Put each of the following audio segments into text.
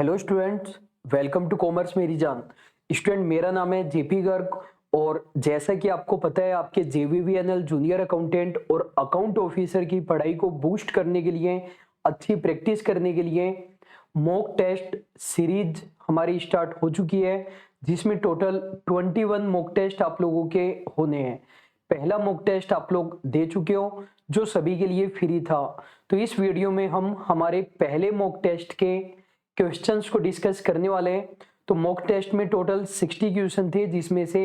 Hello students, welcome to commerce मेरी जान। Student, मेरा नाम है जेपी गर्ग और जैसा कि आपको पता है, आपके जेवीवीएनएल जूनियर अकाउंटेंट और अकाउंट ऑफिसर की पढ़ाई को बूस्ट करने के लिए, अच्छी प्रैक्टिस करने के लिए मॉक टेस्ट सीरीज हमारी स्टार्ट हो चुकी है, जिसमें टोटल 21 मॉक टेस्ट आप लोगों के होने हैं। पहला मॉक टेस्ट आप लोग दे चुके हो, जो सभी के लिए फ्री था। तो इस वीडियो में हम हमारे पहले मॉक टेस्ट के क्वेश्चंस को डिस्कस करने वाले हैं। तो मॉक टेस्ट में टोटल 60 क्वेश्चन थे, जिसमें से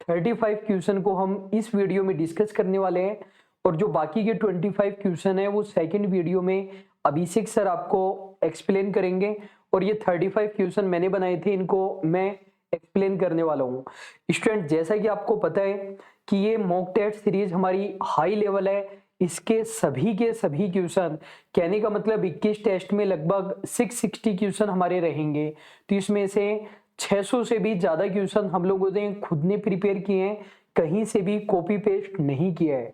35 क्वेश्चन को हम इस वीडियो में डिस्कस करने वाले हैं और जो बाकी के 25 क्वेश्चन है वो सेकंड वीडियो में अभिषेक सर आपको एक्सप्लेन करेंगे और ये 35 क्वेश्चन मैंने बनाए थे, इनको मैं एक्सप्लेन करने वाला हूँ। स्टूडेंट, जैसा कि आपको पता है कि ये मॉक टेस्ट सीरीज हमारी हाई लेवल है, इसके सभी के सभी क्वेश्चन, कहने का मतलब 21 टेस्ट में लगभग 660 क्वेश्चन हमारे रहेंगे। तो इसमें से 600 से भी ज्यादा क्वेश्चन हम लोगों ने खुद ने प्रिपेयर किए हैं, कहीं से भी कॉपी पेस्ट नहीं किया है।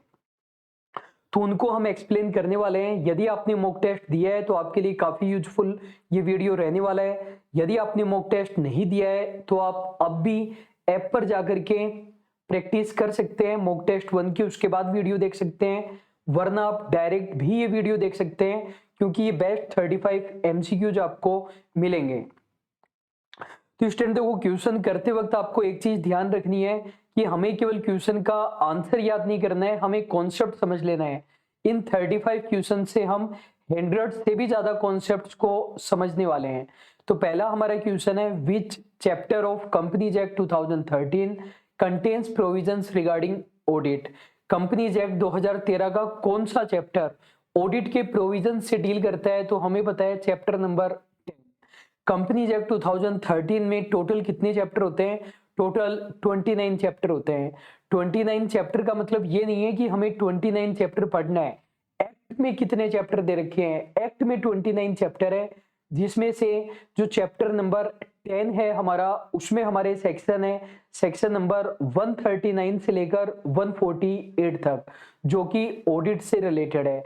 तो उनको हम एक्सप्लेन करने वाले हैं। यदि आपने मॉक टेस्ट दिया है तो आपके लिए काफी यूजफुल ये वीडियो रहने वाला है। यदि आपने मॉक टेस्ट नहीं दिया है तो आप अब भी ऐप पर जाकर के प्रैक्टिस कर सकते हैं मॉक टेस्ट 1 की, उसके बाद वीडियो देख सकते हैं, वरना आप डायरेक्ट भी ये वीडियो देख सकते हैं, क्योंकि ये बेस्ट 35 एमसीक्यूज आपको मिलेंगे। तो स्टूडेंट, देखो, क्वेश्चन करते वक्त आपको एक चीज ध्यान रखनी है कि हमें केवल क्वेश्चन का आंसर याद नहीं करना है, हमें कॉन्सेप्ट समझ लेना है। इन 35 क्वेश्चन से हम 100 से भी ज्यादा कॉन्सेप्ट्स को समझने वाले हैं। तो पहला हमारा क्वेश्चन है, विच chapter of companies act 2013 contains provisions regarding audit. Companies act 2013 का कौन सा चैप्टर ऑडिट के प्रोविजन से डील करता है? तो हमें पता है चैप्टर नंबर 10। कंपनीज एक्ट 2013 में टोटल कितने चैप्टर होते हैं? टोटल 29 चैप्टर होते हैं। 29 चैप्टर का मतलब ये नहीं है कि हमें 29 चैप्टर पढ़ना है। एक्ट में कितने चैप्टर दे रखे हैं? एक्ट में 29 चैप्टर है, जिसमें से जो चैप्टर नंबर 10 है हमारा, उसमें हमारे सेक्शन है, सेक्शन नंबर 139 से लेकर 148 तक, जो कि ऑडिट से रिलेटेड है।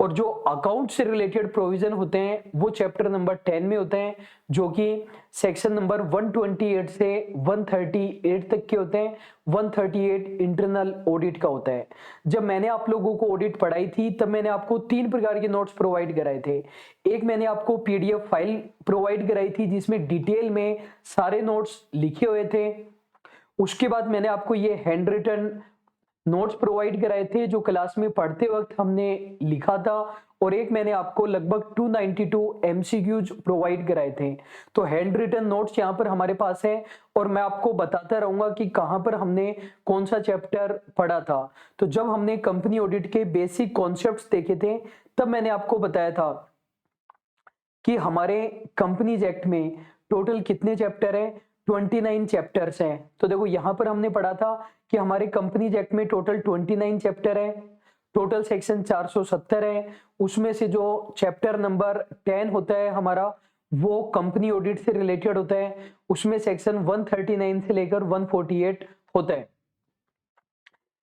और जो अकाउंट से रिलेटेड प्रोविजन होते हैं वो चैप्टर नंबर 10 में होते हैं, जो कि सेक्शन नंबर 128 से 138 तक के होते हैं। 138 इंटरनल ऑडिट का होता है। जब मैंने आप लोगों को ऑडिट पढ़ाई थी तब मैंने आपको 3 प्रकार के नोट्स प्रोवाइड कराए थे। एक मैंने आपको पीडीएफ फाइल प्रोवाइड कराई थी जिसमें डिटेल में सारे नोट्स लिखे हुए थे। उसके बाद मैंने आपको ये हैंड रिटन नोट्स प्रोवाइड कराए थे जो क्लास में पढ़ते वक्त हमने लिखा था, और एक मैंने आपको लगभग 292 एमसीक्यूज प्रोवाइड कराए थे। तो हैंड रिटन नोट्स यहाँ पर हमारे पास है और मैं आपको बताता रहूंगा कि कहाँ पर हमने कौन सा चैप्टर पढ़ा था। तो जब हमने कंपनी ऑडिट के बेसिक कॉन्सेप्ट्स देखे थे तब मैंने आपको बताया था कि हमारे कंपनीज एक्ट में टोटल कितने चैप्टर है? 29 चैप्टर्स हैं। तो देखो, यहां पर हमने पढ़ा था कि हमारे कंपनीज एक्ट में टोटल 29 चैप्टर है, टोटल सेक्शन 470 है। उसमें से जो चैप्टर नंबर 10 होता है हमारा, वो कंपनी ऑडिट से रिलेटेड होता है, उसमें सेक्शन 139 से लेकर 148 होता है।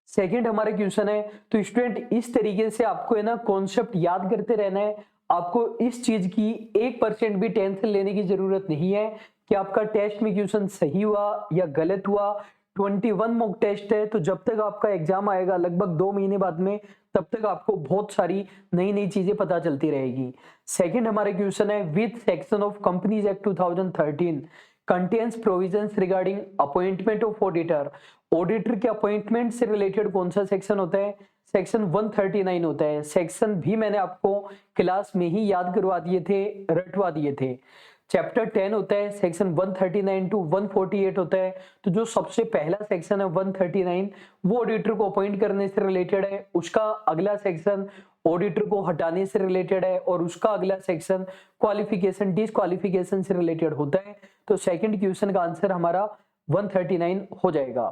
सेकंड हमारा क्वेश्चन है, तो स्टूडेंट इस तरीके से आपको है ना कॉन्सेप्ट याद करते रहना है। आपको इस चीज की 1% भी टेंशन लेने की जरूरत नहीं है कि आपका टेस्ट में क्वेश्चन सही हुआ या गलत हुआ। 21 मॉक टेस्ट है, तो जब तक आपका एग्जाम आएगा लगभग 2 महीने बाद में, तब तक आपको बहुत सारी नई नई चीजें पता चलती रहेगी। सेकंड हमारा क्वेश्चन है, which section of companies act 2013 contains provisions regarding appointment of auditor. Auditor के अपॉइंटमेंट से रिलेटेड कौन सा सेक्शन होता है? सेक्शन 139 होता है। सेक्शन भी मैंने आपको क्लास में ही याद करवा दिए थे, रटवा दिए थे। चैप्टर 10 होता है, सेक्शन 139 टू 148 होता है। तो जो सबसे पहला सेक्शन है 139, वो ऑडिटर को अपॉइंट करने से रिलेटेड है। उसका अगला सेक्शन ऑडिटर को हटाने से रिलेटेड है, और उसका अगला सेक्शन क्वालिफिकेशन डिसक्वालिफिकेशन से रिलेटेड होता है। तो सेकंड क्वेश्चन का आंसर हमारा 139 हो जाएगा।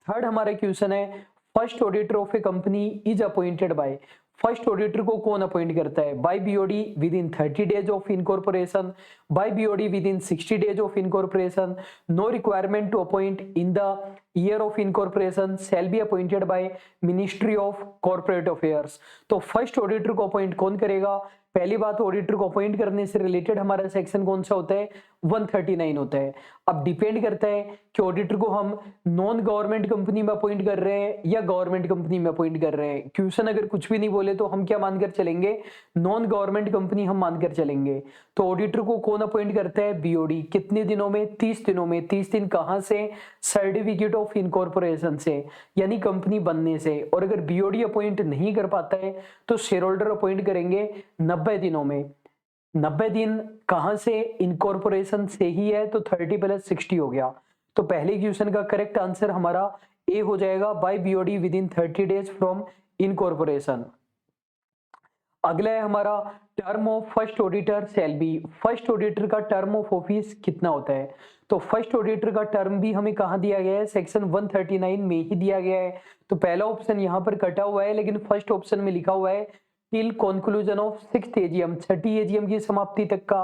थर्ड हमारा क्वेश्चन है, first auditor of a company is appointed by. First auditor को कौन अपॉइंट करता है? By BOD within 30 days of incorporation, by BOD within 60 days of incorporation, no requirement to appoint in the year of incorporation, shall be appointed by ministry of corporate affairs. तो first auditor को appoint कौन करेगा? पहली बात, auditor को appoint करने से related हमारा सेक्शन कौन सा होता है, 139 होता है। अब डिपेंड करता है कि ऑडिटर को हम नॉन गवर्नमेंट कंपनी में अपॉइंट कर रहे हैं या गवर्नमेंट कंपनी में अपॉइंट कर रहे हैं। क्वेश्चन अगर कुछ भी नहीं बोले तो हम क्या मानकर चलेंगे, नॉन गवर्नमेंट कंपनी हम मानकर चलेंगे। तो ऑडिटर को कौन अपॉइंट करता है, बीओडी। कितने दिनों में, 30 दिनों में। 30 दिन कहां से, सर्टिफिकेट ऑफ इनकॉर्पोरेशन से, यानी कंपनी बनने से। और अगर बीओडी अपॉइंट नहीं कर पाता है तो शेयर होल्डर अपॉइंट करेंगे 90 दिनों में। 90 दिन कहां से, इनकॉर्पोरेशन से ही है, तो 30 + 60 हो गया। तो पहले क्वेश्चन का करेक्ट आंसर हमारा ए हो जाएगा, by BOD within 30 days from incorporation. अगला है हमारा term of first auditor shall be. First auditor का टर्म ऑफ ऑफिस कितना होता है, तो फर्स्ट ऑडिटर का टर्म भी हमें कहां दिया गया है, सेक्शन 139 में ही दिया गया है। तो पहला ऑप्शन यहां पर कटा हुआ है, लेकिन फर्स्ट ऑप्शन में लिखा हुआ है till conclusion of 6th AGM, 6ठी एजीएम की समाप्ति तक का।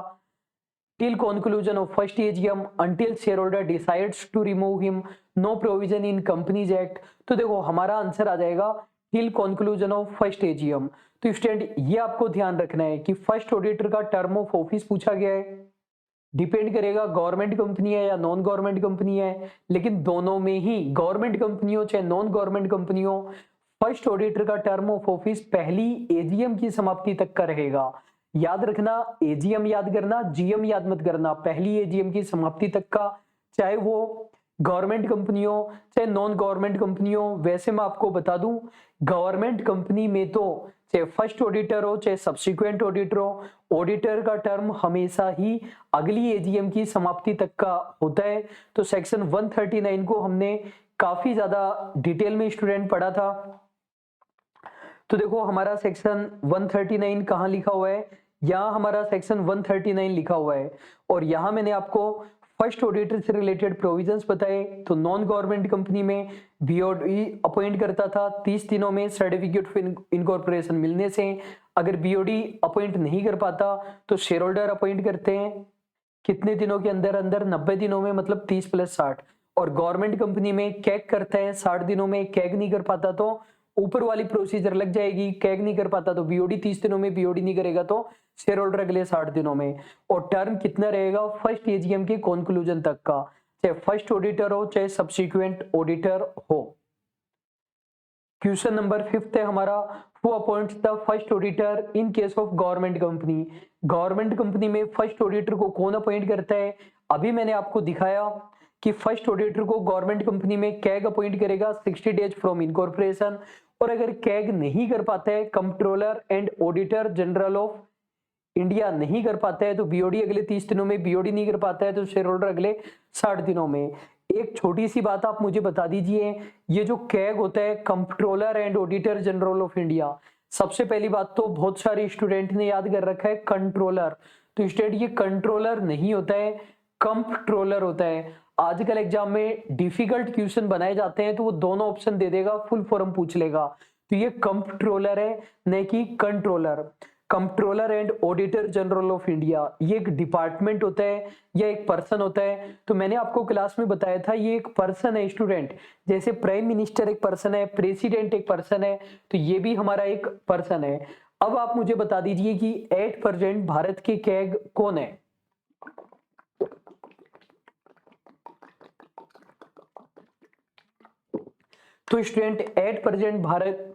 Till conclusion of first AGM, until share holder decides to remove him, no provision in companies act. तो देखो हमारा आंसर आ जाएगा till conclusion of first AGM. तो स्टूडेंट ये आपको ध्यान रखना है कि फर्स्ट ऑडिटर का टर्म ऑफ ऑफिस पूछा गया है, डिपेंड करेगा गवर्नमेंट कंपनी है या नॉन गवर्नमेंट कंपनी है, लेकिन दोनों में ही, गवर्नमेंट कंपनी हो चाहे नॉन गवर्नमेंट कंपनी हो, फर्स्ट ऑडिटर का टर्म ऑफ ऑफिस पहली एजीएम की समाप्ति तक का रहेगा। याद रखना, एजीएम याद करना, जीएम याद मत करना। पहली एजीएम की समाप्ति तक का, चाहे वो गवर्नमेंट कंपनी हो चाहे नॉन गवर्नमेंट कंपनी हो। वैसे मैं आपको बता दूं, गवर्नमेंट कंपनी में तो चाहे फर्स्ट ऑडिटर हो चाहे सब्सिक्वेंट ऑडिटर हो, ऑडिटर का टर्म हमेशा ही अगली एजीएम की समाप्ति तक का होता है। तो सेक्शन 139 को हमने काफी ज्यादा डिटेल में स्टूडेंट पढ़ा था। तो देखो हमारा सेक्शन 139 कहाँ लिखा हुआ है, यहाँ हमारा सेक्शन 139 लिखा हुआ है। और यहाँ मैंने आपको फर्स्ट ऑडिटर से रिलेटेड प्रोविजंस बताए। तो नॉन गवर्नमेंट कंपनी में बीओडी अपॉइंट करता था 30 दिनों में सर्टिफिकेट ऑफ इनकॉर्पोरेशन मिलने से। अगर बीओडी अपॉइंट नहीं कर पाता तो शेयर होल्डर अपॉइंट करते हैं कितने दिनों के अंदर अंदर, 90 दिनों में, मतलब 30 + 60। और गवर्नमेंट कंपनी में कैग करता है 60 दिनों में। कैग नहीं कर पाता तो ऊपर वाली प्रोसीजर लग जाएगी। कैग नहीं कर पाता तो बीओडी 30 दिनों में, बीओडी नहीं करेगा तो शेयर होल्डर अगले 60 दिनों में। और टर्म कितना रहेगा, फर्स्ट एजीएम के कंक्लूजन तक का, चाहे फर्स्ट ऑडिटर हो चाहे सब्सिक्वेंट ऑडिटर हो। क्वेश्चन नंबर 5 है हमारा, who appoints the first auditor in case of government company. Government company में फर्स्ट ऑडिटर को कौन अपॉइंट करता है। अभी मैंने आपको दिखाया कि फर्स्ट ऑडिटर को गवर्नमेंट कंपनी में कैग अपॉइंट करेगा 60 डेज फ्रॉम इनकॉर्पोरेशन। और अगर कैग नहीं कर पाता है, controller and auditor general of India नहीं कर पाता है, तो बीओडी अगले 30 दिनों में। बीओडी नहीं कर पाता है तो शेयर होल्डर अगले 60 दिनों में। एक छोटी सी बात आप मुझे बता दीजिए, ये जो कैग होता है, controller and auditor general of India, सबसे पहली बात तो बहुत सारे स्टूडेंट ने याद कर रखा है कंट्रोलर। तो स्टूडेंट ये कंट्रोलर नहीं होता है, कंट्रोलर होता है। आजकल एग्जाम में डिफिकल्ट क्वेश्चन बनाए जाते हैं तो वो दोनों ऑप्शन दे देगा, फुल फॉर्म पूछ लेगा। तो ये कंट्रोलर है, न कि controller. Controller and auditor general of India ये एक डिपार्टमेंट होता है या एक पर्सन होता है। तो मैंने आपको क्लास में बताया था ये एक पर्सन है स्टूडेंट। जैसे प्राइम मिनिस्टर एक पर्सन है, प्रेसिडेंट एक पर्सन है, तो ये भी हमारा एक पर्सन है। अब आप मुझे बता दीजिए कि एट प्रेजेंट भारत के कैग कौन है। तो स्टूडेंट एट प्रेजेंट भारत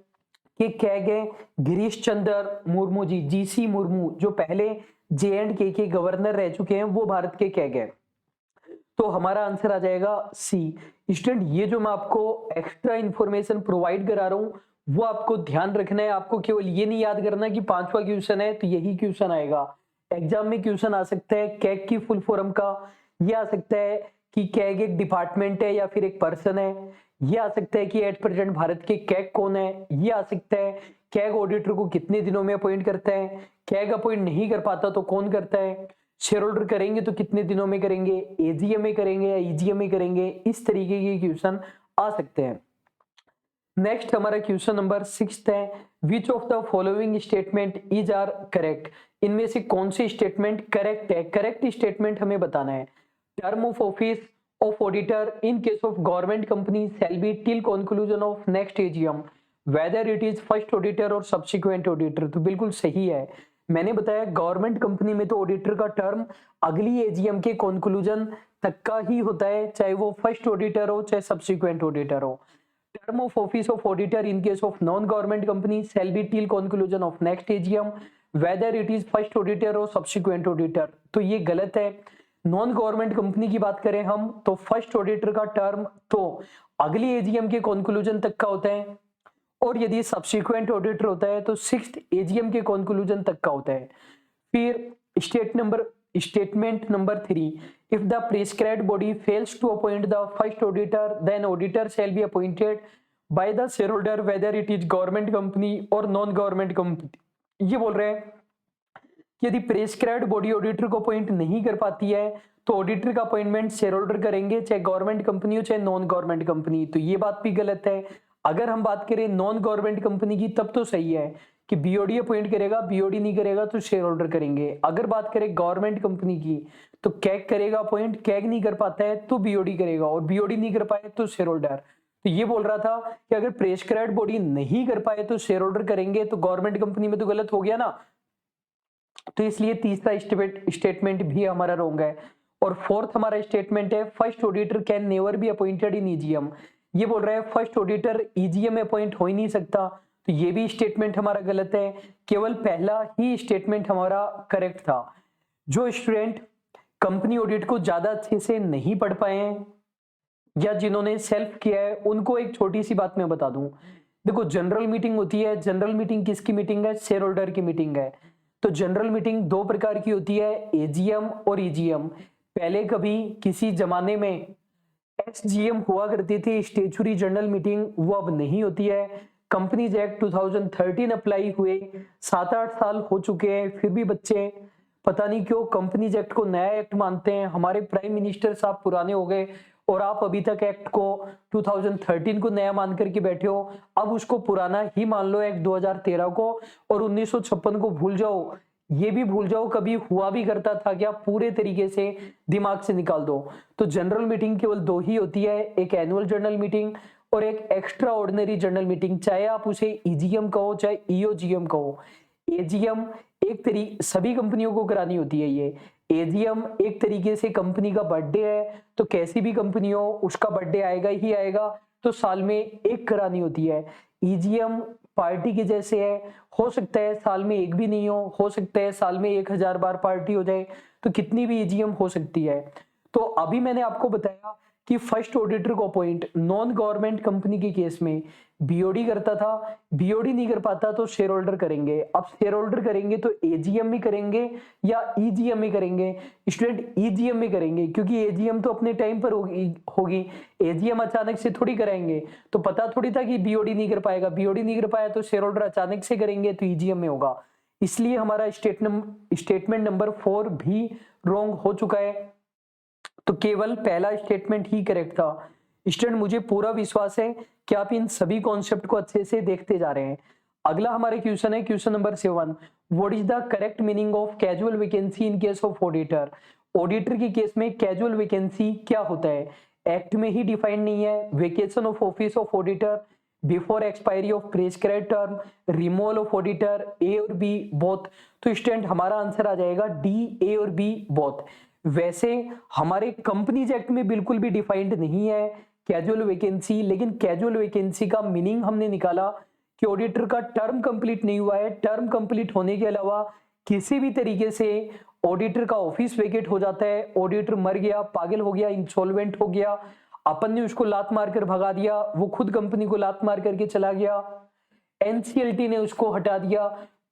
के कैग है गिरीश चंद्र मुर्मू जी, जीसी मुर्मू, जो पहले जे&के के गवर्नर रह चुके हैं, वो भारत के कैग है। तो हमारा आंसर आ जाएगा सी। स्टूडेंट ये जो मैं आपको एक्स्ट्रा इंफॉर्मेशन प्रोवाइड करा रहा हूं वो आपको ध्यान रखना है। आपको केवल ये नहीं याद करना कि 5वां क्वेश्चन है तो यही क्वेश्चन आएगा। एग्जाम में क्वेश्चन आ सकता है कैग की फुल फॉर्म का, ये आ सकता है कि कैग एक डिपार्टमेंट है या फिर एक पर्सन है, ये आ सकता है कि एट प्रेजेंट भारत के कैग कौन है, ये आ सकता है कैग ऑडिटर को कितने दिनों में अपॉइंट करता है, कैग अपॉइंट नहीं कर पाता तो कौन करता है, शेयर होल्डर करेंगे तो कितने दिनों में करेंगे, एजीएम में करेंगे या ईजीएम में करेंगे। इस तरीके के क्वेश्चन आ सकते हैं। नेक्स्ट हमारा क्वेश्चन नंबर 6 है, which of the following statement is are correct. इनमें से कौन सी स्टेटमेंट करेक्ट है। करेक्ट स्टेटमेंट हमें बताना है। Term of office of auditor in case of government company shall be till conclusion of next AGM whether it is first auditor or subsequent auditor। तो बिल्कुल सही है। मैंने बताया गवर्नमेंट कंपनी में तो ऑडिटर का टर्म अगली एजीएम के कंक्लूजन तक का ही होता है, चाहे वो फर्स्ट ऑडिटर हो चाहे सब्सिक्वेंट ऑडिटर हो। Term of office of auditor in case of non government company shall be till conclusion of next AGM whether it is first auditor or subsequent auditor। तो ये गलत है। नॉन गवर्नमेंट कंपनी की बात करें हम तो फर्स्ट ऑडिटर का टर्म तो अगली एजीएम के कंक्लूजन तक का होता है, और यदि सब्सिक्वेंट ऑडिटर होता है तो सिक्स्थ एजीएम के कंक्लूजन तक का होता है। फिर statement number 3, if the prescribed body fails to appoint the first auditor then auditor shall be appointed by the shareholder whether it is government company or non government company। ये बोल रहे हैं कि यदि प्रेस्क्राइब्ड बॉडी ऑडिटर को appoint नहीं कर पाती है तो ऑडिटर का अपॉइंटमेंट शेयर होल्डर करेंगे, चाहे गवर्नमेंट कंपनी हो चाहे नॉन गवर्नमेंट कंपनी। तो ये बात भी गलत है। अगर हम बात करें नॉन गवर्नमेंट कंपनी की तब तो सही है कि बीओडी अपॉइंट करेगा, बीओडी नहीं करेगा तो शेयर होल्डर करेंगे। अगर बात करें गवर्नमेंट कंपनी की तो कैग करेगा अपॉइंट, कैग नहीं कर पाता है तो बीओडी करेगा, और बीओडी नहीं कर पाए तो शेयर होल्डर। तो ये बोल रहा था कि अगर प्रेस्क्राइब्ड बॉडी नहीं कर पाए तो शेयर होल्डर करेंगे, तो गवर्नमेंट कंपनी में तो गलत हो गया ना। तो इसलिए तीसरा स्टेटमेंट भी हमारा रॉन्ग है। और फोर्थ हमारा स्टेटमेंट है first auditor can never be appointed in EGM. ये बोल रहा है फर्स्ट ऑडिटर ईजीएम में अपॉइंट हो ही नहीं सकता, तो ये भी स्टेटमेंट हमारा गलत है। केवल पहला ही स्टेटमेंट हमारा करेक्ट था। जो स्टूडेंट कंपनी ऑडिट को ज्यादा अच्छे से नहीं पढ़ पाए हैं या जिन्होंने सेल्फ किया है उनको एक छोटी सी बात मैं बता दूं। देखो जनरल मीटिंग होती है, जनरल मीटिंग किसकी मीटिंग है? शेयर होल्डर की मीटिंग है। तो जनरल मीटिंग दो प्रकार की होती है, एजीएम और ईजीएम। पहले कभी किसी जमाने में एसजीएम हुआ करती थी, स्टेचुरी जनरल मीटिंग, वो अब नहीं होती है। कंपनीज एक्ट 2013 अप्लाई हुए 7-8 साल हो चुके हैं, फिर भी बच्चे पता नहीं क्यों कंपनीज एक्ट को नया एक्ट मानते हैं। हमारे प्राइम मिनिस्टर साहब पुराने हो गए और आप अभी तक एक्ट को 2013 को नया मान करके बैठे हो। अब उसको पुराना ही मान लो एक्ट 2013 को, और 1956 को भूल जाओ। ये भी भूल जाओ कभी हुआ भी करता था क्या, पूरे तरीके से दिमाग से निकाल दो। तो जनरल मीटिंग केवल दो ही होती है, एक एनुअल जनरल मीटिंग और एक एक्स्ट्रा ऑर्डिनरी जनरल मीटिंग। चाहे आप उसे ईजीएम कहो चाहे ईओजीएम कहो। एजीएम सभी कंपनियों को करानी होती है। ये एजीएम एक तरीके से कंपनी का बर्थडे है, तो कैसी भी कंपनी हो उसका बर्थडे आएगा ही आएगा, तो साल में एक करानी होती है। ईजीएम पार्टी के जैसे है, हो सकता है साल में एक भी नहीं हो सकता है साल में 1000 बार पार्टी हो जाए, तो कितनी भी ईजीएम हो सकती है। तो अभी मैंने आपको बताया कि फर्स्ट ऑडिटर को अपॉइंट नॉन गवर्नमेंट कंपनी के केस में बीओडी करता था, बीओडी नहीं कर पाता तो शेयर होल्डर करेंगे। अब शेयर होल्डर करेंगे तो एजीएम में करेंगे या ईजीएम में करेंगे? स्टूडेंट ईजीएम में करेंगे, क्योंकि एजीएम तो अपने टाइम पर होगी। एजीएम अचानक से थोड़ी कराएंगे, तो पता थोड़ी था कि बीओडी नहीं कर पाएगा, बीओडी नहीं कर पाया तो शेयर होल्डर अचानक से करेंगे, तो ईजीएम में होगा। इसलिए हमारा स्टेटमेंट नंबर 4 भी रॉन्ग हो चुका है। तो केवल पहला स्टेटमेंट ही करेक्ट था। स्टूडेंट मुझे पूरा विश्वास है कि आप इन सभी कॉन्सेप्ट को अच्छे से देखते जा रहे हैं। अगला हमारे क्वेश्चन है question number 7, what is the correct meaning of casual vacancy in case of auditor. Auditor के केस में कैजुअल वैकेंसी क्या होता है? एक्ट में ही डिफाइंड नहीं है। Vacation of office of auditor before expiry of prescribed term, removal of auditor, A और बी बोथ। तो स्टूडेंट हमारा आंसर आ जाएगा डी, ए और बी बोथ। वैसे हमारे कंपनीज एक्ट में बिल्कुल भी डिफाइंड नहीं है कैजुअल वैकेंसी, लेकिन कैजुअल वैकेंसी का मीनिंग हमने निकाला कि ऑडिटर का टर्म कंप्लीट नहीं हुआ है, टर्म कंप्लीट होने के अलावा किसी भी तरीके से ऑडिटर का ऑफिस वेकेट हो जाता है, ऑडिटर मर गया, पागल हो गया, इंसॉल्वेंट हो गया, अपन ने उसको लात मारकर भगा दिया, वो खुद कंपनी को लात मार करके चला गया, एनसीएलटी ने उसको हटा दिया,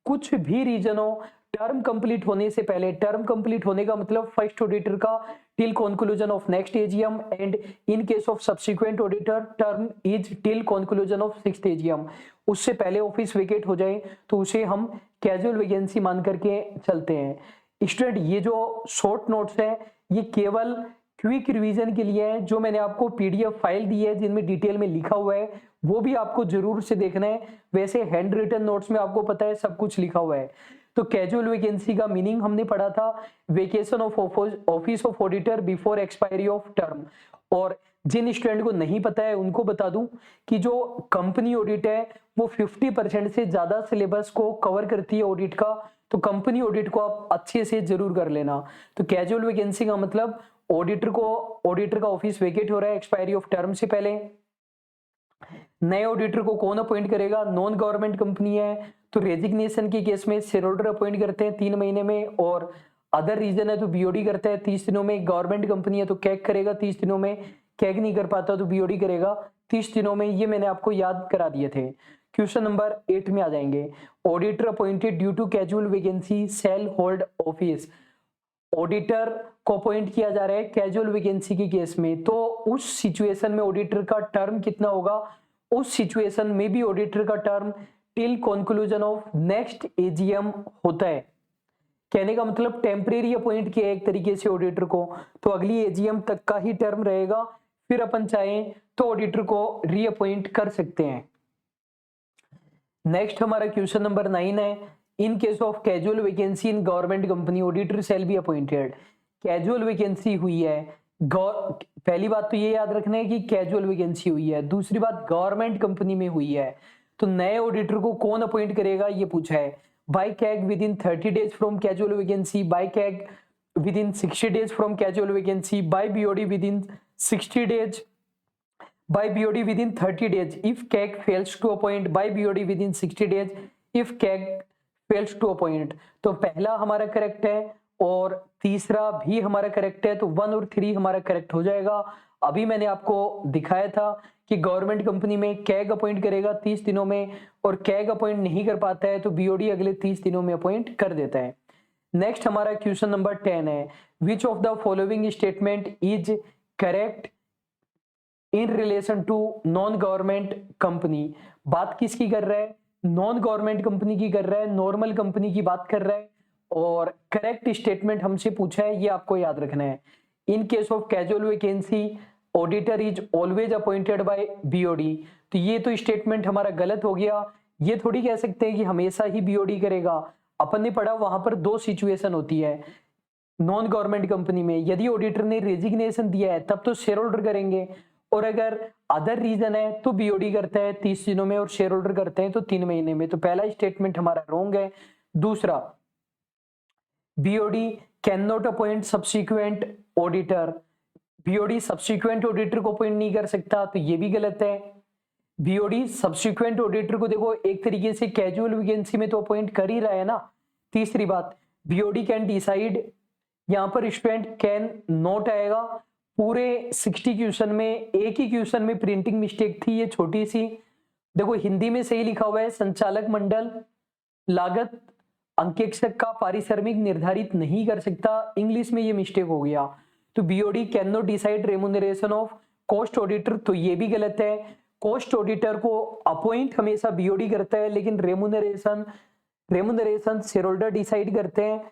कुछ भी रीजन हो, टर्म कंप्लीट होने से पहले, टर्म कंप्लीट होने का मतलब फर्स्ट ऑडिटर का till conclusion of next AGM, and in case of subsequent auditor term is till conclusion of sixth AGM. उससे पहले ऑफिस वेकेट हो जाए तो उसे हम कैजुअल वैकेंसी मान करके चलते हैं। स्टूडेंट ये जो शॉर्ट नोट्स है ये केवल क्विक रिवीजन के लिए है। जो मैंने आपको पीडीएफ फाइल दी है जिनमें डिटेल में लिखा हुआ है वो भी आपको जरूर से देखना है। वैसे हैंड रिटन नोट्स में आपको पता है सब कुछ लिखा हुआ है। तो कैजुअल वैकेंसी का मीनिंग हमने पढ़ा था, vacation of office of auditor before expiry of term. और जिन स्टूडेंट को नहीं पता है उनको बता दूं कि जो कंपनी ऑडिट है वो 50% से ज्यादा सिलेबस को कवर करती है ऑडिट का, तो कंपनी ऑडिट को आप अच्छे से जरूर कर लेना। तो कैजुअल वैकेंसी का मतलब ऑडिटर का ऑफिस वेकेट हो रहा है एक्सपायरी ऑफ टर्म से पहले। नए ऑडिटर को कौन अपॉइंट करेगा? नॉन गवर्नमेंट कंपनी है तो रेजिग्नेशन के केस में शेयर होल्डर अपॉइंट करते हैं 3 महीने में, और अदर रीजन है तो बीओडी करता है 30 दिनों में। गवर्नमेंट कंपनी है तो कैग करेगा 30 दिनों में, कैग नहीं कर पाता तो बीओडी करेगा 30 दिनों में। ये मैंने आपको याद करा दिए थे। क्वेश्चन नंबर 8 में आ जाएंगे। Auditor appointed due to casual vacancy shall hold office. Auditor को अपॉइंट किया जा रहा है कैजुअल वैकेंसी के केस में, तो उस सिचुएशन में ऑडिटर का टर्म कितना होगा? उस सिचुएशन में भी ऑडिटर का term till conclusion of next AGM होता है। कहने का मतलब टेम्परेरी अपॉइंट किया एक तरीके से ऑडिटर को, तो अगली एजीएम तक का ही टर्म रहेगा, फिर अपन चाहें तो ऑडिटर को रीअपॉइंट कर सकते हैं। नेक्स्ट हमारा क्वेश्चन नंबर 9 है। In case of casual vacancy in government company auditor shall be appointed. Casual vacancy हुई है, पहली बात तो ये याद रखना है कि कैजुअल वैकेंसी हुई है, दूसरी बात गवर्नमेंट कंपनी में हुई है, तो नए ऑडिटर को कौन अपॉइंट करेगा ये पूछा है। By CAG within 30 days from casual vacancy, by CAG within 60 days from casual vacancy, by BOD within 60 days, by BOD within 30 days if CAG fails to appoint, by BOD within 60 days if CAG fails to appoint। तो पहला हमारा correct है और तीसरा भी हमारा correct है, तो 1 और 3 हमारा करेक्ट हो जाएगा। अभी मैंने आपको दिखाया था कि गवर्नमेंट कंपनी में कैग अपॉइंट करेगा 30 दिनों में, और कैग अपॉइंट नहीं कर पाता है तो बीओडी अगले 30 दिनों में अपॉइंट कर देता है। नेक्स्ट हमारा क्वेश्चन नंबर 10 है। Which of the following statement is correct in relation to non government company. बात किसकी कर रहा है? नॉन गवर्नमेंट कंपनी की कर रहा है, नॉर्मल कंपनी की बात कर रहा है, और करेक्ट स्टेटमेंट हमसे पूछा है, ये आपको याद रखना है। In case of casual vacancy auditor is always appointed by BOD, तो ये तो स्टेटमेंट हमारा गलत हो गया। ये थोड़ी कह सकते हैं कि हमेशा ही बीओडी करेगा। अपन ने पढ़ा वहां पर 2 सिचुएशन होती है नॉन गवर्नमेंट कंपनी में। यदि ऑडिटर ने रेजिग्नेशन दिया है तब तो शेयर होल्डर करेंगे, और अगर अदर रीजन है तो बीओडी करता है 30 दिनों में, और शेयर होल्डर करते हैं तो 3 महीने में। तो पहला स्टेटमेंट हमारा रॉन्ग है। दूसरा, BOD can not appoint subsequent auditor, BOD subsequent auditor को अपॉइंट नहीं कर सकता, तो ये भी गलत है। बीओडी सब्सिक्वेंट ऑडिटर को देखो एक तरीके से कैजुअल वैकेंसी में तो अपॉइंट कर ही रहा है ना। तीसरी बात, बीओडी कैन डिसाइड, यहां पर स्टूडेंट कैन नॉट आएगा। पूरे 60 क्वेश्चन में एक ही क्वेश्चन में प्रिंटिंग मिस्टेक थी, ये छोटी सी। देखो हिंदी में सही लिखा हुआ है संचालक मंडल लागत अंकेक्षक का पारिश्रमिक निर्धारित नहीं कर सकता, इंग्लिश में ये मिस्टेक हो गया। तो BOD can not decide remuneration of cost auditor, तो ये भी गलत है। कॉस्ट ऑडिटर को अपॉइंट हमेशा बीओडी करता है, लेकिन रेमुनरेशन शेयर होल्डर डिसाइड करते हैं।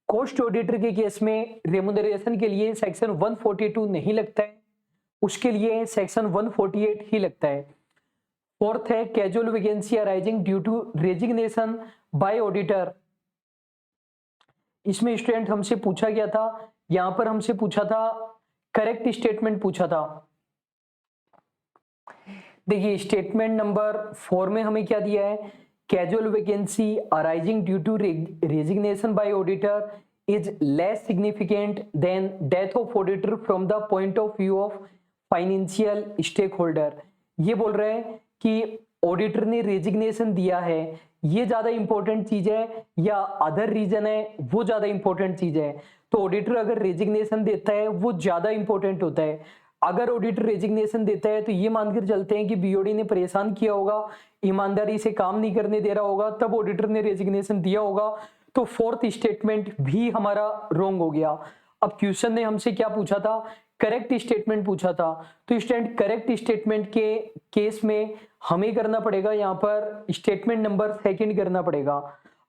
कॉस्ट ऑडिटर के केस में रेमुनरेशन के लिए सेक्शन 142 नहीं लगता है, उसके लिए सेक्शन 148 ही लगता है। फोर्थ है casual vacancy arising due to resignation by auditor. इसमें स्टूडेंट हमसे पूछा गया था, यहां पर हमसे पूछा था करेक्ट स्टेटमेंट पूछा था। देखिए स्टेटमेंट नंबर 4 में हमें क्या दिया है, casual vacancy arising due to resignation by auditor is less significant than death of auditor from the point of view of financial stakeholder. ये बोल रहे हैं कि ऑडिटर ने रेजिग्नेशन दिया है, ये ज्यादा इंपॉर्टेंट चीज है या अदर रीजन है वो ज्यादा इंपॉर्टेंट चीज है। तो ऑडिटर अगर रेजिग्नेशन देता है वो ज्यादा इंपॉर्टेंट होता है। अगर ऑडिटर रेजिग्नेशन देता है तो ये मानकर चलते हैं कि बीओडी ने परेशान किया होगा, ईमानदारी से काम नहीं करने दे रहा होगा, तब ऑडिटर ने रेजिग्नेशन दिया होगा। तो फोर्थ स्टेटमेंट भी हमारा रॉन्ग हो गया। अब क्वेश्चन ने हमसे क्या पूछा था, करेक्ट स्टेटमेंट पूछा था। तो स्टूडेंट करेक्ट स्टेटमेंट के केस में हमें करना पड़ेगा यहाँ पर स्टेटमेंट नंबर 2 करना पड़ेगा।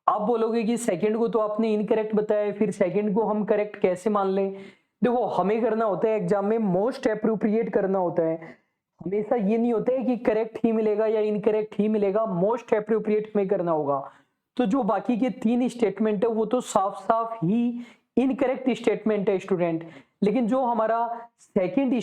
आप बोलोगे कि सेकंड को तो आपने इनकरेक्ट बताया, फिर सेकंड को हम करेक्ट कैसे मान लें। देखो हमें करना होता है एग्जाम में मोस्ट एप्रोप्रिएट करना होता है, हमेशा ये नहीं होता है कि करेक्ट ही मिलेगा या इनकरेक्ट ही मिलेगा, मोस्ट एप्रोप्रिएट हमें करना होगा। तो जो बाकी के 3 स्टेटमेंट है वो तो साफ साफ ही इनकरेक्ट स्टेटमेंट है स्टूडेंट। लेकिन जो हमारा सेकंड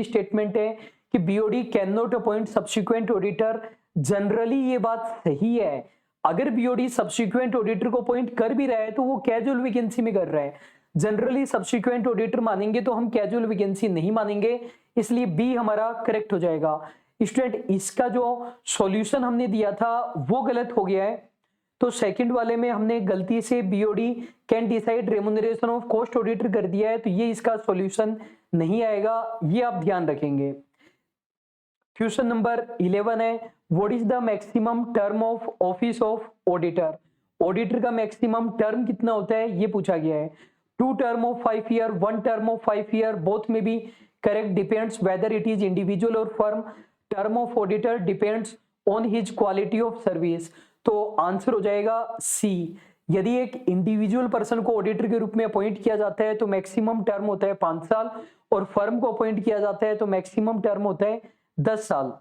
स्टेटमेंट है कि BOD can not appoint subsequent auditor, generally ये बात सही है। अगर बीओडी सब्सिक्वेंट ऑडिटर को अपॉइंट कर भी रहा है तो वो कैजुअल वैकेंसी में कर रहा है। जनरली सब्सिक्वेंट ऑडिटर मानेंगे तो हम कैजुअल वैकेंसी नहीं मानेंगे, इसलिए बी हमारा करेक्ट हो जाएगा। स्टूडेंट इसका जो सॉल्यूशन हमने दिया था वो गलत हो गया है, तो सेकंड वाले में हमने गलती से BOD can decide remuneration of cost auditor कर दिया है, तो ये इसका सॉल्यूशन नहीं आएगा, ये आप ध्यान रखेंगे। क्वेश्चन नंबर 11 है, what is the maximum term of office of auditor. Auditor का मैक्सिमम टर्म कितना होता है ये पूछा गया है। 2 term of 5 year, 1 term of 5 year, both में भी correct, depends whether it is individual और firm. Term of auditor depends on his quality of service, तो आंसर हो जाएगा सी। यदि एक इंडिविजुअल पर्सन को ऑडिटर के रूप में अपॉइंट किया जाता है तो मैक्सिमम टर्म होता है 5 साल, और फर्म को अपॉइंट किया जाता है तो मैक्सिमम टर्म होता है 10 साल।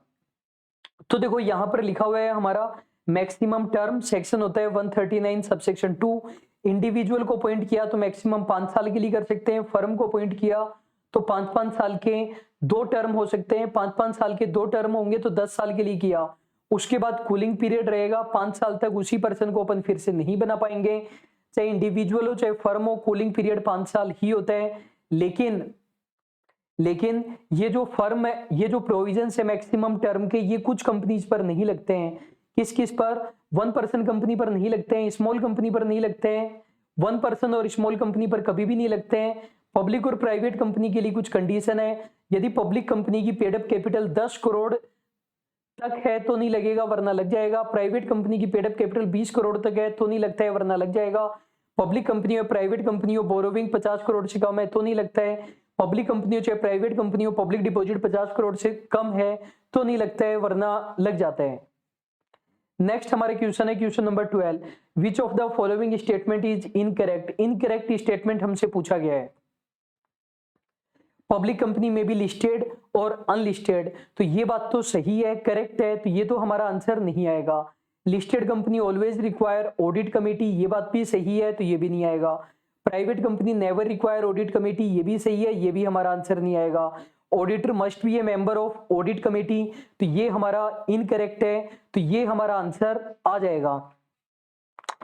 तो देखो यहां पर लिखा हुआ है हमारा मैक्सिमम टर्म, सेक्शन होता है 139 सबसेक्शन 2। इंडिविजुअल को अपॉइंट किया तो मैक्सिमम 5 साल के लिए कर सकते हैं, फर्म को अपॉइंट किया तो 5-5 साल के 2 टर्म हो सकते हैं, 5-5 साल के 2 टर्म होंगे तो 10 साल के लिए किया। उसके बाद कूलिंग पीरियड रहेगा 5 साल तक, उसी पर्सन को अपन फिर से नहीं बना पाएंगे, चाहे इंडिविजुअल हो चाहे फर्म हो, कूलिंग पीरियड 5 साल ही होता है। लेकिन ये जो फर्म है, ये जो प्रोविजंस है मैक्सिमम टर्म के, ये कुछ कंपनीज पर नहीं लगते हैं। किस किस पर? 1 पर्सन कंपनी पर नहीं लगते हैं, स्मॉल कंपनी पर नहीं लगते हैं, 1 पर्सन और स्मॉल कंपनी पर कभी भी नहीं लगते हैं। पब्लिक और प्राइवेट कंपनी के लिए कुछ कंडीशन है, यदि पब्लिक कंपनी की पेड अप कैपिटल 10 करोड़ तक है तो नहीं लगेगा वरना लग जाएगा। प्राइवेट कंपनी की पेड अप कैपिटल 20 करोड़ तक है तो नहीं लगता है वरना लग जाएगा। पब्लिक कंपनी और प्राइवेट कंपनी हो बोरोविंग 50 करोड़ से कम है तो नहीं लगता है। पब्लिक कंपनी हो चाहे प्राइवेट कंपनी हो, पब्लिक डिपॉजिट 50 करोड़ से कम है तो नहीं लगता है वरना लग जाता है। नेक्स्ट हमारे क्वेश्चन है question number 12, which of the following statement is incorrect. Incorrect statement हमसे पूछा गया है। पब्लिक कंपनी में भी लिस्टेड और अनलिस्टेड, तो ये बात तो सही है, करेक्ट है, तो ये तो हमारा आंसर नहीं आएगा। Listed company always require audit committee, ये बात भी सही है, तो ये भी नहीं आएगा। Private company never require audit committee, ये भी सही है, ये भी हमारा आंसर नहीं आएगा। Auditor must be A member of audit committee, तो ये हमारा इनकरेक्ट है, तो ये हमारा आंसर आ जाएगा।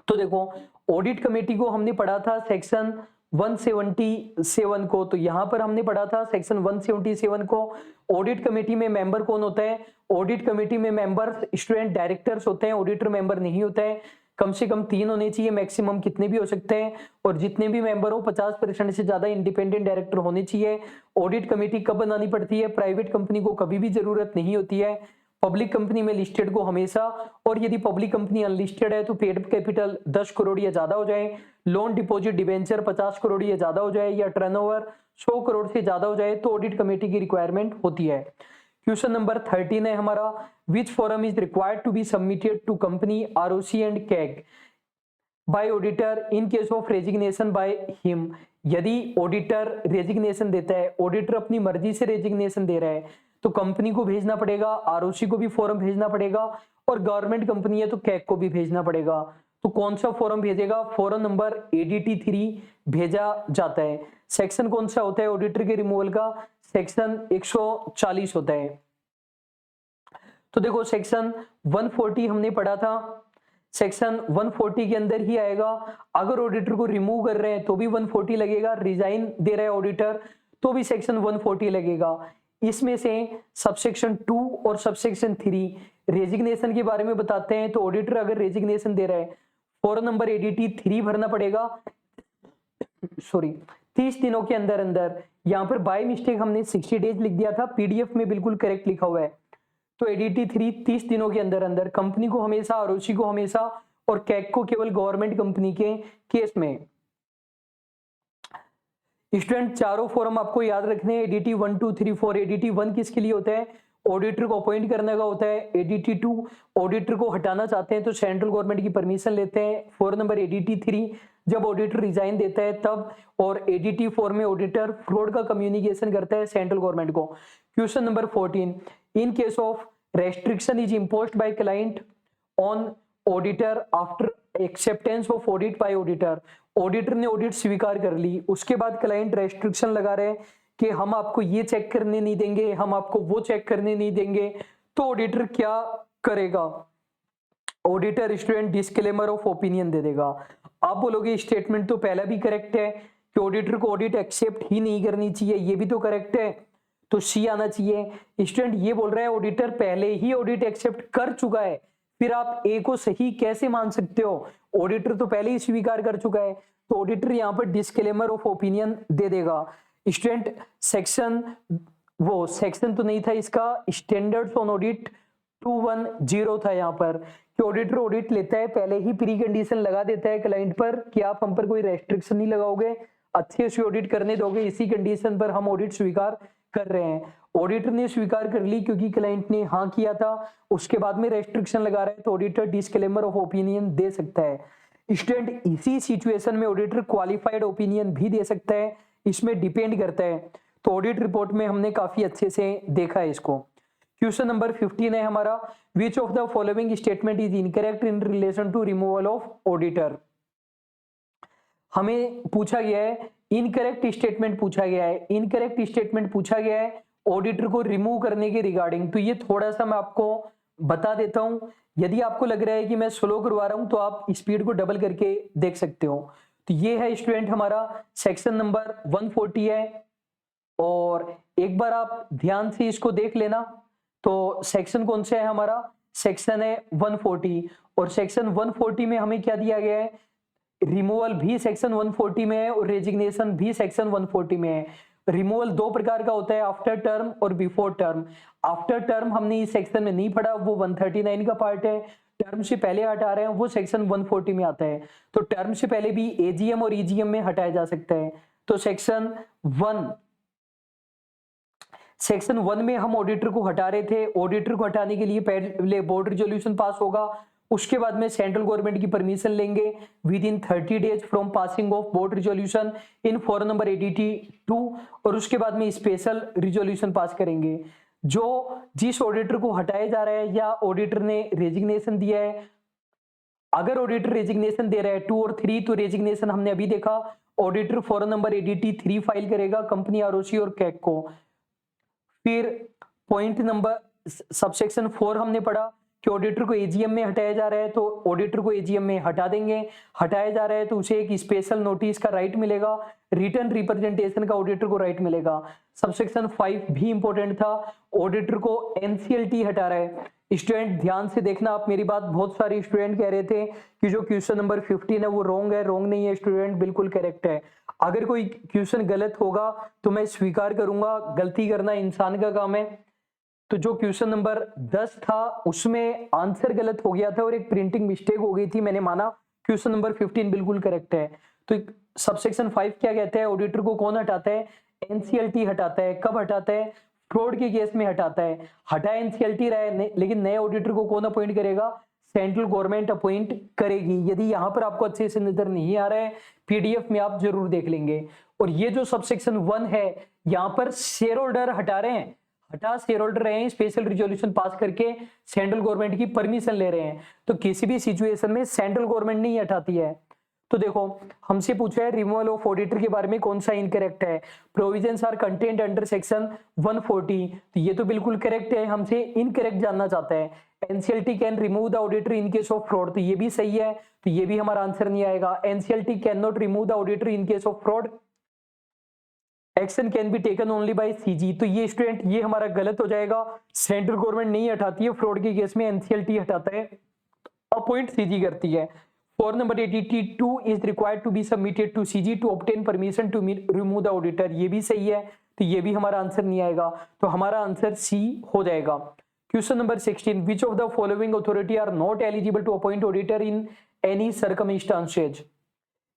तो देखो ऑडिट कमेटी को हमने पढ़ा था सेक्शन 177 को, तो यहां पर हमने पढ़ा था सेक्शन 177 को। ऑडिट कमेटी में मेंबर कौन होता है? ऑडिट कमेटी में मेंबर स्टूडेंट डायरेक्टर्स होते हैं, ऑडिटर मेंबर नहीं होता है। कम से कम 3 होने चाहिए, मैक्सिमम कितने भी हो सकते हैं, और जितने भी मेंबर हो 50% से ज्यादा इंडिपेंडेंट डायरेक्टर होने चाहिए। ऑडिट कमेटी कब बनानी पड़ती है? प्राइवेट कंपनी को कभी भी जरूरत नहीं होती है, पब्लिक कंपनी में लिस्टेड को हमेशा, और यदि पब्लिक कंपनी अनलिस्टेड है तो पेड कैपिटल 10 करोड़ या ज्यादा हो जाए, लोन डिपॉजिट डिवेंचर 50 करोड़ या ज्यादा हो जाए, या टर्नओवर 100 करोड़ से ज्यादा हो जाए तो ऑडिट कमेटी की रिक्वायरमेंट होती है। क्वेश्चन नंबर 13 है हमारा, which form is required to be submitted to company ROC and CAG by auditor in case of resignation by him. यदि ऑडिटर रेजिग्नेशन देता है, ऑडिटर अपनी मर्जी से रेजिग्नेशन दे रहा है, तो कंपनी को भेजना पड़ेगा, आरओसी को भी फॉर्म भेजना पड़ेगा, और गवर्नमेंट कंपनी है तो कैग को भी भेजना पड़ेगा। तो कौन सा फॉर्म भेजेगा? फॉर्म नंबर ADT 3 भेजा जाता है। सेक्शन कौन सा होता है ऑडिटर के रिमूवल का? सेक्शन 140 होता है। तो देखो सेक्शन 140 हमने पढ़ा था, सेक्शन 140 के अंदर ही आएगा। अगर ऑडिटर को रिमूव कर रहे हैं तो भी 140 लगेगा, रिजाइन दे रहा है ऑडिटर तो भी सेक्शन 140 लगेगा। इसमें से सबसेक्शन 2 और सबसेक्शन 3 रेजिग्नेशन के बारे में बताते हैं, तो ऑडिटर अगर रेजिग्नेशन दे रहा है, फॉर्म नंबर ADT 3 भरना पड़ेगा, 30 दिनों के अंदर अंदर। यहाँ पर बाय मिस्टेक हमने 60 डेज लिख दिया था, PDF में बिल्कुल करेक्ट लिखा हुआ है। तो ADT 3 30 दिनों के अंदर अंदर, कंपनी को हमेशा, आरओसी को हमेशा, और कैग को केवल गवर्नमेंट कंपनी के केस में। स्टूडेंट चारों फॉर्म आपको याद रखने हैं, ADT 1 2 3 4। ADT 1 किसके लिए होता है? ऑडिटर को अपॉइंट करने का होता है। ADT 2 ऑडिटर को हटाना चाहते हैं तो सेंट्रल गवर्नमेंट की परमिशन लेते हैं। फॉर्म नंबर ADT 3 जब ऑडिटर रिजाइन देता है तब, और ADT 4 में ऑडिटर फ्रॉड का कम्युनिकेशन करता है सेंट्रल गवर्नमेंट को। Question number 14, in case of restriction is imposed by client on auditor after acceptance of audit bye auditor. Auditor ने ऑडिट स्वीकार कर ली, उसके बाद क्लाइंट रेस्ट्रिक्शन लगा रहे हैं कि हम आपको ये चेक करने नहीं देंगे, हम आपको वो चेक करने नहीं देंगे, तो ऑडिटर क्या करेगा? Auditor student disclaimer of opinion दे देगा। आप बोलोगे स्टेटमेंट तो पहला भी करेक्ट है कि ऑडिटर को ऑडिट एक्सेप्ट ही नहीं करनी चाहिए, ये भी तो करेक्ट है, तो सी आना चाहिए। स्टूडेंट ये बोल रहा है ऑडिटर पहले ही ऑडिट एक्सेप्ट कर चुका है, फिर आप ए को सही कैसे मान सकते हो? ऑडिटर तो पहले ही स्वीकार कर चुका है, तो ऑडिटर यहाँ पर डिस्क्लेमर ऑफ ओपिनियन दे देगा। स्टूडेंट सेक्शन तो नहीं था इसका, स्टैंडर्ड्स ऑन ऑडिट 210 था यहाँ पर, कि ऑडिटर ऑडिट लेता है पहले ही प्री कंडीशन लगा देता है क्लाइंट पर कि आप हम पर कोई रेस्ट्रिक्शन नहीं लगाओगे, अच्छे से ऑडिट करने दोगे, इसी कंडीशन पर हम ऑडिट स्वीकार कर रहे हैं। ऑडिटर ने स्वीकार कर ली क्योंकि क्लाइंट ने हाँ किया था, उसके बाद में रेस्ट्रिक्शन लगा रहा है, तो ऑडिटर डिस्क्लेमर ऑफ ओपिनियन दे सकता है। स्टूडेंट इसी सिचुएशन में ऑडिटर क्वालिफाइड ओपिनियन भी दे सकता है, इसमें डिपेंड करता है। तो ऑडिट रिपोर्ट में हमने काफी अच्छे से देखा है इसको। क्वेश्चन नंबर 15 है हमारा, which of the following statement is incorrect in relation to removal of auditor. हमें पूछा गया है इनकरेक्ट स्टेटमेंट पूछा गया है, इनकरेक्ट स्टेटमेंट पूछा गया है ऑडिटर को रिमूव करने के रिगार्डिंग। तो ये थोड़ा सा मैं आपको बता देता हूं, यदि आपको लग रहा है कि मैं स्लो करवा रहा हूं तो आप स्पीड को डबल करके देख सकते हो। तो ये है स्टूडेंट हमारा सेक्शन नंबर 140 है, और एक बार आप ध्यान से इसको देख लेना। तो सेक्शन कौन सा है हमारा? सेक्शन है 140, और सेक्शन 140 में हमें क्या दिया गया है? रिमूवल भी सेक्शन 140 में है और रेजिग्नेशन भी सेक्शन 140 में है। रिमूवल दो प्रकार का होता है, आफ्टर टर्म और बिफोर टर्म। आफ्टर टर्म हमने इस सेक्शन में नहीं पढ़ा, वो 139 का पार्ट है। टर्म से पहले हटा रहे हैं वो सेक्शन 140 में आता है। तो टर्म से पहले भी एजीएम और ईजीएम में हटाया जा सकता है। तो सेक्शन 1 में हम ऑडिटर को हटा रहे थे। ऑडिटर को हटाने के लिए पहले बोर्ड रिजोल्यूशन पास होगा, उसके बाद में सेंट्रल गवर्नमेंट की परमिशन लेंगे with in 30 days from passing of board resolution in for number 82, और उसके बाद में स्पेशल रिजोल्यूशन पास करेंगे। जिस ऑडिटर को हटाया जा रहा है या ऑडिटर ने रेजिग्नेशन दिया है, अगर ऑडिटर रेजिग्नेशन दे रहा है 2 और 3, तो रेजिग्नेशन हमने अभी देखा, ऑडिटर फॉर नंबर 83 फाइल करेगा कंपनी आरओसी और कैग को। फिर पॉइंट नंबर सबसेक्शन 4 हमने पढ़ा कि ऑडिटर को एजीएम में हटाया जा रहा है, तो ऑडिटर को एजीएम में हटा देंगे। हटाया जा रहा है तो उसे एक स्पेशल नोटिस का राइट मिलेगा, रिटर्न रिप्रेजेंटेशन का ऑडिटर को राइट मिलेगा। सबसेक्शन 5 भी इंपॉर्टेंट था, ऑडिटर को एनसीएलटी हटा रहा है। स्टूडेंट ध्यान से देखना आप मेरी बात, बहुत सारे स्टूडेंट कह रहे थे कि जो क्वेश्चन नंबर 15 है वो रॉन्ग है। रॉन्ग नहीं है स्टूडेंट, बिल्कुल करेक्ट है। अगर कोई क्वेश्चन गलत होगा तो मैं स्वीकार करूंगा, गलती करना इंसान का काम है। तो जो क्वेश्चन नंबर 10 था उसमें आंसर गलत हो गया था और एक प्रिंटिंग मिस्टेक हो गई थी, मैंने माना। क्वेश्चन नंबर 15 बिल्कुल करेक्ट है। तो सबसेक्शन 5 क्या कहता है? ऑडिटर को कौन हटाता है? एनसीएलटी हटाता है। कब हटाता है? फ्रॉड के केस में हटाता है। हटा एनसीएलटी रहा है, लेकिन नए ऑडिटर को कौन अपॉइंट करेगा? सेंट्रल गवर्नमेंट अपॉइंट करेगी। यदि यहाँ पर आपको अच्छे से नजर नहीं आ रहा है, पीडीएफ में आप जरूर देख लेंगे। और ये जो सबसेक्शन 1 है, यहाँ पर शेयर होल्डर हटा रहे हैं, शेयर होल्डर रहे हैं, स्पेशल रिजोल्यूशन पास करके सेंट्रल गवर्नमेंट की परमिशन ले रहे हैं। तो किसी भी सिचुएशन में सेंट्रल गवर्नमेंट नहीं हटाती है। तो देखो हमसे पूछा है रिमूवल ऑफ ऑडिटर के बारे में कौन सा इनकरेक्ट है? Provisions are content under section 140, तो ये तो बिल्कुल करेक्ट है। हमसे इनकरेक्ट जानना चाहता है, NCLT can remove the auditor in case of fraud, तो ये भी सही है, तो ये भी हमारा आंसर नहीं आएगा। NCLT can not remove the auditor in case of fraud, action can be taken only by CG, तो ये स्टूडेंट ये हमारा गलत हो जाएगा। सेंट्रल गवर्नमेंट नहीं हटाती है फ्रॉड के केस में, एनसीएलटी हटाता है, अपॉइंट सीजी करती है। Form number 82 is required to be submitted to CG to obtain permission to remove the auditor, ये भी सही है, तो ये भी हमारा आंसर नहीं आएगा। तो हमारा आंसर सी हो जाएगा। Question number 16, which of the following authority are not eligible to appoint auditor in any circumstances?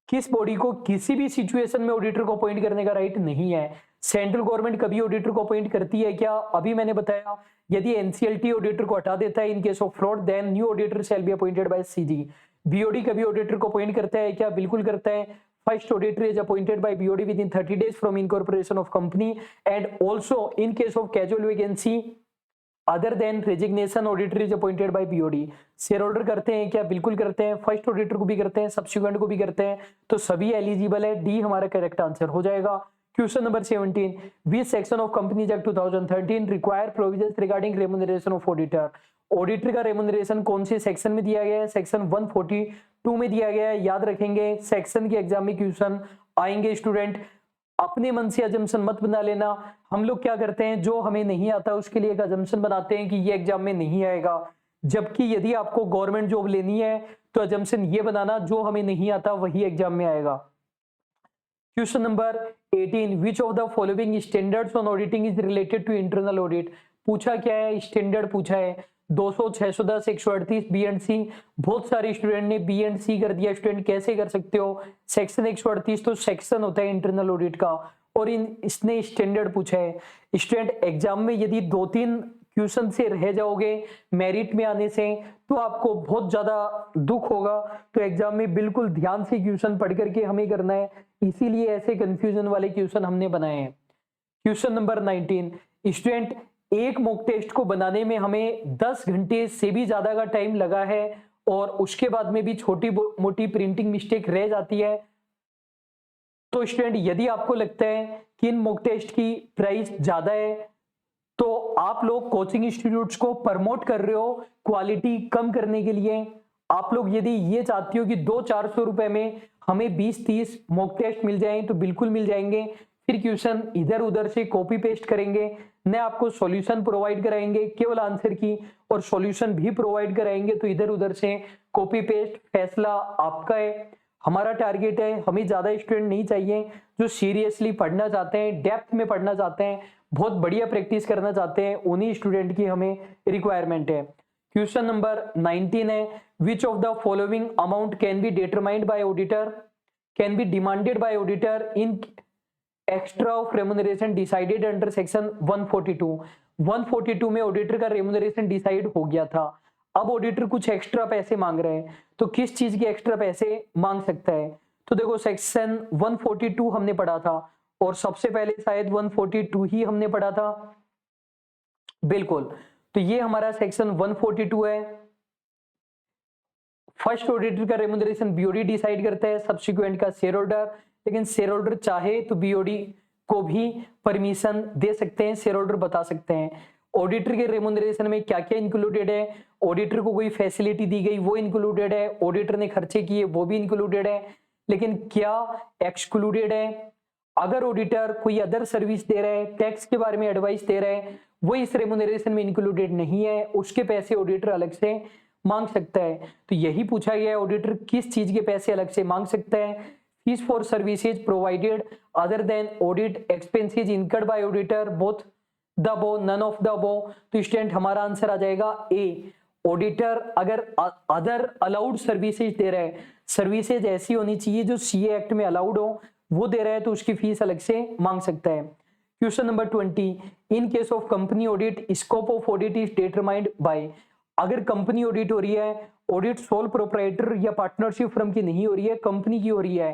किस बॉडी को किसी भी सिचुएशन में ऑडिटर को अपॉइंट करने का राइट नहीं है? सेंट्रल गवर्नमेंट कभी ऑडिटर को अपॉइंट करती है क्या? अभी मैंने बताया, यदि एनसीएलटी ऑडिटर को हटा देता है in case of fraud, then new auditor shall be appointed by CG. BOD कभी ऑडिटर को अपॉइंट करता है क्या? बिल्कुल करता है। First auditor is appointed by BOD within 30 days from incorporation of company, and also in case of casual vacancy other than resignation auditor is appointed by BOD. Shareholder करते हैं क्या? बिल्कुल करते हैं। फर्स्ट ऑडिटर को भी करते हैं, सब्सिक्वेंट को भी करते हैं, तो सभी एलिजिबल है। डी हमारा करेक्ट आंसर हो जाएगा। Question number 17, which section of companies act 2013 require provisions regarding remuneration of auditor? Auditor का रेम्यूनरेशन कौन से सेक्शन में दिया गया है? सेक्शन 142 में दिया गया है। याद रखेंगे, सेक्शन के एग्जाम में क्वेश्चन आएंगे स्टूडेंट, अपने मन से अजम्पशन मत बना लेना। हम लोग क्या करते हैं, जो हमें नहीं आता उसके लिए एक अजम्पशन बनाते हैं कि ये एग्जाम में नहीं आएगा, जबकि यदि आपको गवर्नमेंट जॉब लेनी है तो अजम्पशन ये बनाना जो हमें नहीं आता वही एग्जाम में आएगा। Question number 18, which of the following standards on auditing is related to internal audit. पूछा क्या है, स्टैंडर्ड पूछा है। 200, 610, 138 बी एंड सी। बहुत सारे स्टूडेंट ने बी एंड सी कर दिया। स्टूडेंट कैसे कर सकते हो, सेक्शन 138 तो सेक्शन होता है इंटरनल ऑडिट का, और इसने स्टैंडर्ड पूछा है। स्टूडेंट एग्जाम में यदि 2-3 क्वेश्चन से रह जाओगे मेरिट में आने से तो आपको बहुत ज्यादा दुख होगा। तो एग्जाम में बिल्कुल ध्यान से क्वेश्चन पढ़ करके हमें करना है, इसीलिए ऐसे कंफ्यूजन वाले क्वेश्चन हमने बनाए हैं। क्वेश्चन नंबर 19, स्टूडेंट एक मॉक टेस्ट को बनाने में हमें 10 घंटे से भी ज्यादा का टाइम लगा है और उसके बाद में भी छोटी मोटी प्रिंटिंग मिस्टेक रह जाती है। तो स्टूडेंट यदि आपको लगता है कि इन मॉक टेस्ट की प्राइस ज्यादा है तो आप लोग कोचिंग इंस्टीट्यूट्स को प्रमोट कर रहे हो क्वालिटी कम करने के लिए। आप लोग यदि ये चाहती हो कि 200-400 रुपए में हमें 20-30 मॉक टेस्ट मिल जाएं तो बिल्कुल मिल जाएंगे। फिर क्वेश्चन इधर उधर से कॉपी पेस्ट करेंगे, न आपको सॉल्यूशन प्रोवाइड कराएंगे केवल आंसर की, और सॉल्यूशन भी प्रोवाइड कराएंगे तो इधर उधर से कॉपी पेस्ट, फैसला आपका है। हमारा टारगेट है, हमें ज्यादा स्टूडेंट नहीं चाहिए जो सीरियसली पढ़ना चाहते हैं, डेप्थ में पढ़ना चाहते हैं, बहुत बढ़िया प्रैक्टिस करना चाहते हैं, उन्हीं स्टूडेंट की हमें रिक्वायरमेंट है। क्वेश्चन नंबर 19 है, which of the following amount can be determined by auditor, can be demanded by auditor in extra off remuneration decided under section 142। 142 में ऑडिटर का रेम्यूनरेशन डिसाइड हो गया था, अब ऑडिटर कुछ एक्स्ट्रा पैसे मांग रहे हैं, तो किस चीज के एक्स्ट्रा पैसे मांग सकता है? तो देखो सेक्शन 142 हमने पढ़ा था, और सबसे पहले शायद 142 ही हमने पढ़ा था, बिल्कुल। तो ये हमारा सेक्शन 142 है। फर्स्ट ऑडिटर का रेम्यूनरेशन बीओडी डिसाइड करता है, सब्सिक्वेंट का शेयर होल्डर, लेकिन शेयर होल्डर चाहे तो बीओडी को भी परमिशन दे सकते हैं, शेयर होल्डर बता सकते हैं। ऑडिटर के रेम्यूनरेशन में क्या क्या इंक्लूडेड है, ऑडिटर को कोई फैसिलिटी दी गई वो इंक्लूडेड है, ऑडिटर ने खर्चे किए वो भी इंक्लूडेड है, लेकिन क्या एक्सक्लूडेड है? अगर ऑडिटर कोई अदर सर्विस दे रहा है, टैक्स के बारे में एडवाइस दे रहा है, वो इस रेम्यूनरेशन में इंक्लूडेड नहीं है, उसके पैसे ऑडिटर अलग से मांग सकता है। तो यही पूछा गया है, ऑडिटर किस चीज के पैसे अलग से मांग सकता है? Fees for services provided other than audit expenses incurred by auditor, both the above, none of the above. तो स्टूडेंट हमारा आंसर आ जाएगा ए। ऑडिटर अगर अदर अलाउड सर्विसेज दे रहा है, सर्विसेज ऐसी होनी चाहिए जो सीए एक्ट में अलाउड हो, वो दे रहा है तो उसकी फीस अलग से मांग सकता है। Question number 20, in case of company audit scope of audit is determined by. अगर कंपनी ऑडिट हो रही है, ऑडिट सोल प्रोप्राइटर या पार्टनरशिप फर्म की नहीं हो रही है, कंपनी की हो रही है,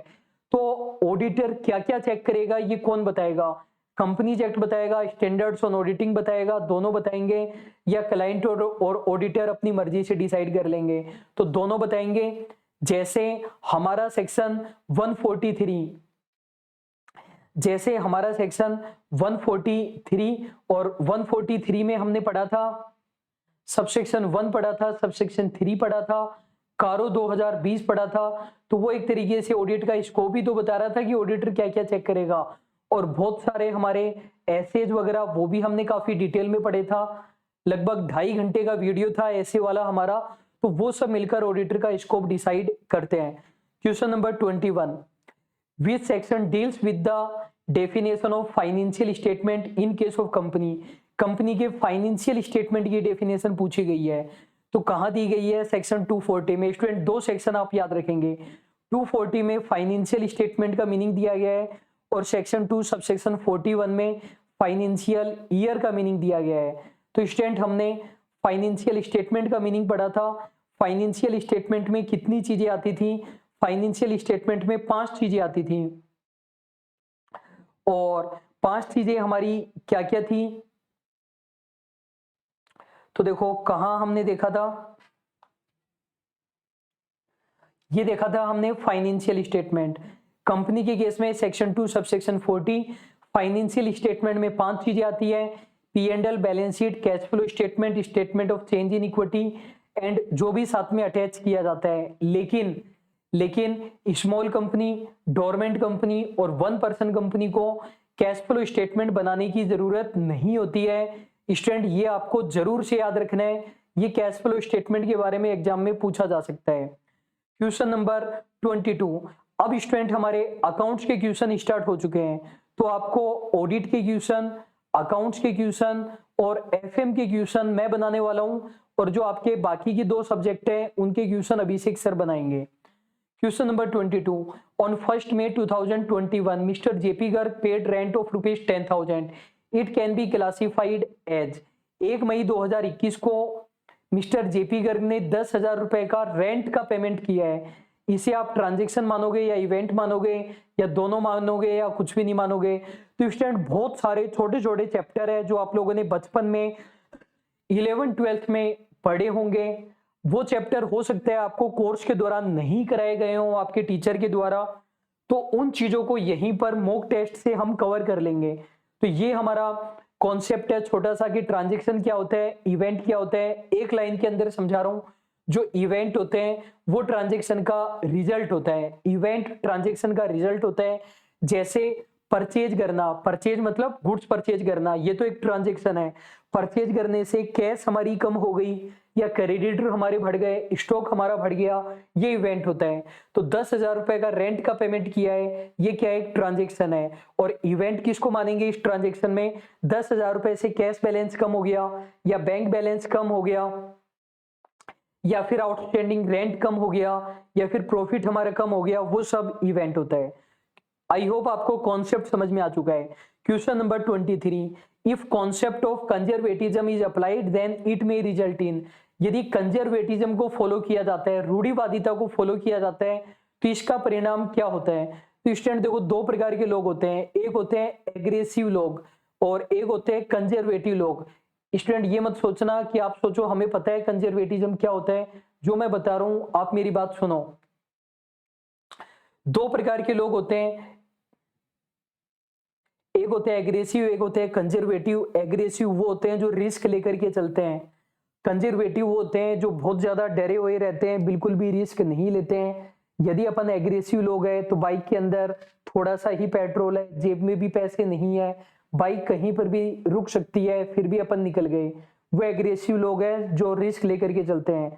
तो ऑडिटर क्या क्या चेक करेगा ये कौन बताएगा? कंपनीज एक्ट बताएगा, स्टैंडर्ड्स ऑन ऑडिटिंग बताएगा, दोनों बताएंगे, या क्लाइंट और ऑडिटर अपनी मर्जी से डिसाइड कर लेंगे? तो दोनों बताएंगे। जैसे हमारा सेक्शन 143, जैसे हमारा सेक्शन 143 और 143 में हमने पढ़ा था, सबसेक्शन 1 पढ़ा था, सबसेक्शन 3 पढ़ा था, कारो 2020 पढ़ा था, तो वो एक तरीके से ऑडिट का स्कोप ही तो बता रहा था कि ऑडिटर क्या क्या चेक करेगा। और बहुत सारे हमारे एसेज वगैरह वो भी हमने काफी डिटेल में पढ़े था, लगभग 2.5 घंटे का वीडियो था ऐसे वाला हमारा, तो वो सब मिलकर ऑडिटर का स्कोप डिसाइड करते हैं। Question number 21, which section deals with the definition of financial statement in case of company. Company के फाइनेंशियल स्टेटमेंट की डेफिनेशन पूछी गई है, तो कहां दी गई है? सेक्शन 240 में। स्टूडेंट दो सेक्शन आप याद रखेंगे, 240 में फाइनेंशियल स्टेटमेंट का मीनिंग दिया गया है, और सेक्शन 2 सबसेक्शन 41 में फाइनेंशियल ईयर का मीनिंग दिया गया है। तो स्टूडेंट हमने फाइनेंशियल स्टेटमेंट का मीनिंग पढ़ा था। फाइनेंशियल स्टेटमेंट में कितनी चीजें आती थी? फाइनेंशियल स्टेटमेंट में 5 चीजें आती थी, और 5 चीजें हमारी क्या क्या थी? तो देखो कहां हमने देखा था, ये देखा था हमने फाइनेंशियल स्टेटमेंट। कंपनी के केस में सेक्शन 2 सबसेक्शन 40, फाइनेंशियल स्टेटमेंट में 5 चीजें आती है। P&L, balance sheet, cash flow statement, statement of change in equity and जो भी साथ में अटैच किया जाता है। लेकिन स्मॉल कंपनी, डोरमेंट कंपनी और वन पर्सन कंपनी को कैश फ्लो स्टेटमेंट बनाने की जरूरत नहीं होती है। स्टूडेंट ये आपको जरूर से याद रखना है, ये कैश फ्लो स्टेटमेंट के बारे में एग्जाम में पूछा जा सकता है। Question number 22। अब स्टूडेंट हमारे अकाउंट्स के क्वेश्चन स्टार्ट हो चुके हैं, तो आपको ऑडिट के क्वेश्चन, अकाउंट्स के क्वेश्चन और एफएम के क्वेश्चन मैं बनाने वाला हूं, और जो आपके बाकी की 2 सब्जेक्ट हैं उनके क्वेश्चन अभिषेक सर बनाएंगे। Question number 22। On 1 May 2021 mister JP Garg paid rent of ₹10,000। It can be classified as. 1 मई 2021 को मिस्टर जेपी गर्ग ने 10,000 रुपए का रेंट का पेमेंट किया है। इसे आप ट्रांजैक्शन मानोगे या इवेंट मानोगे या दोनों मानोगे या कुछ भी नहीं मानोगे? तो स्टूडेंट बहुत सारे छोटे छोटे चैप्टर है जो आप लोगों ने बचपन में 11th-12th में पढ़े होंगे। वो चैप्टर हो सकता है आपको कोर्स के दौरान नहीं कराए गए हो आपके टीचर के द्वारा, तो उन चीजों को यहीं पर मॉक टेस्ट से हम कवर कर लेंगे। तो ये हमारा कॉन्सेप्ट है छोटा सा कि ट्रांजैक्शन क्या होता है, इवेंट क्या होता है। एक लाइन के अंदर समझा रहा हूं, जो इवेंट होते हैं वो ट्रांजैक्शन का रिजल्ट होता है। इवेंट ट्रांजैक्शन का रिजल्ट होता है। जैसे परचेज करना, परचेज मतलब गुड्स परचेज करना, ये तो एक ट्रांजैक्शन है। परचेज करने से कैश हमारी कम हो गई या क्रेडिटर हमारे बढ़ गए, स्टॉक हमारा बढ़ गया, ये इवेंट होता है। तो 10,000 रुपए का रेंट का पेमेंट किया है, ये क्या एक ट्रांजैक्शन है। और इवेंट किसको मानेंगे इस ट्रांजैक्शन में? 10,000 रुपए से कैश बैलेंस कम हो गया या बैंक बैलेंस कम हो गया या फिर आउटस्टैंडिंग रेंट कम हो गया या फिर प्रॉफिट हमारा कम हो गया, वो सब इवेंट होता है। आई होप आपको कॉन्सेप्ट समझ में आ चुका है। Question number 23। If concept of conservatism is applied then it may result in. यदि कंजर्वेटिज्म को फॉलो किया जाता है, रूढ़िवादिता को फॉलो किया जाता है, तो इसका परिणाम क्या होता है? तो स्टूडेंट देखो, 2 प्रकार के लोग होते हैं, एक होते हैं एग्रेसिव लोग और एक होते हैं कंजर्वेटिव लोग। स्टूडेंट ये मत सोचना कि आप सोचो हमें पता है कंजर्वेटिज्म क्या होता है। जो मैं बता रहा हूं आप मेरी बात सुनो। 2 प्रकार के लोग होते हैं, एक होते हैं एग्रेसिव, एक होते हैं कंजर्वेटिव। एग्रेसिव वो होते हैं जो रिस्क लेकर के चलते हैं। कंजर्वेटिव वो होते हैं जो बहुत ज्यादा डरे हुए रहते हैं, बिल्कुल भी रिस्क नहीं लेते हैं। यदि अपन एग्रेसिव लोग हैं तो बाइक के अंदर थोड़ा सा ही पेट्रोल है, जेब में भी पैसे नहीं है, बाइक कहीं पर भी रुक सकती है, फिर भी अपन निकल गए। वो एग्रेसिव लोग हैं जो रिस्क लेकर के चलते हैं।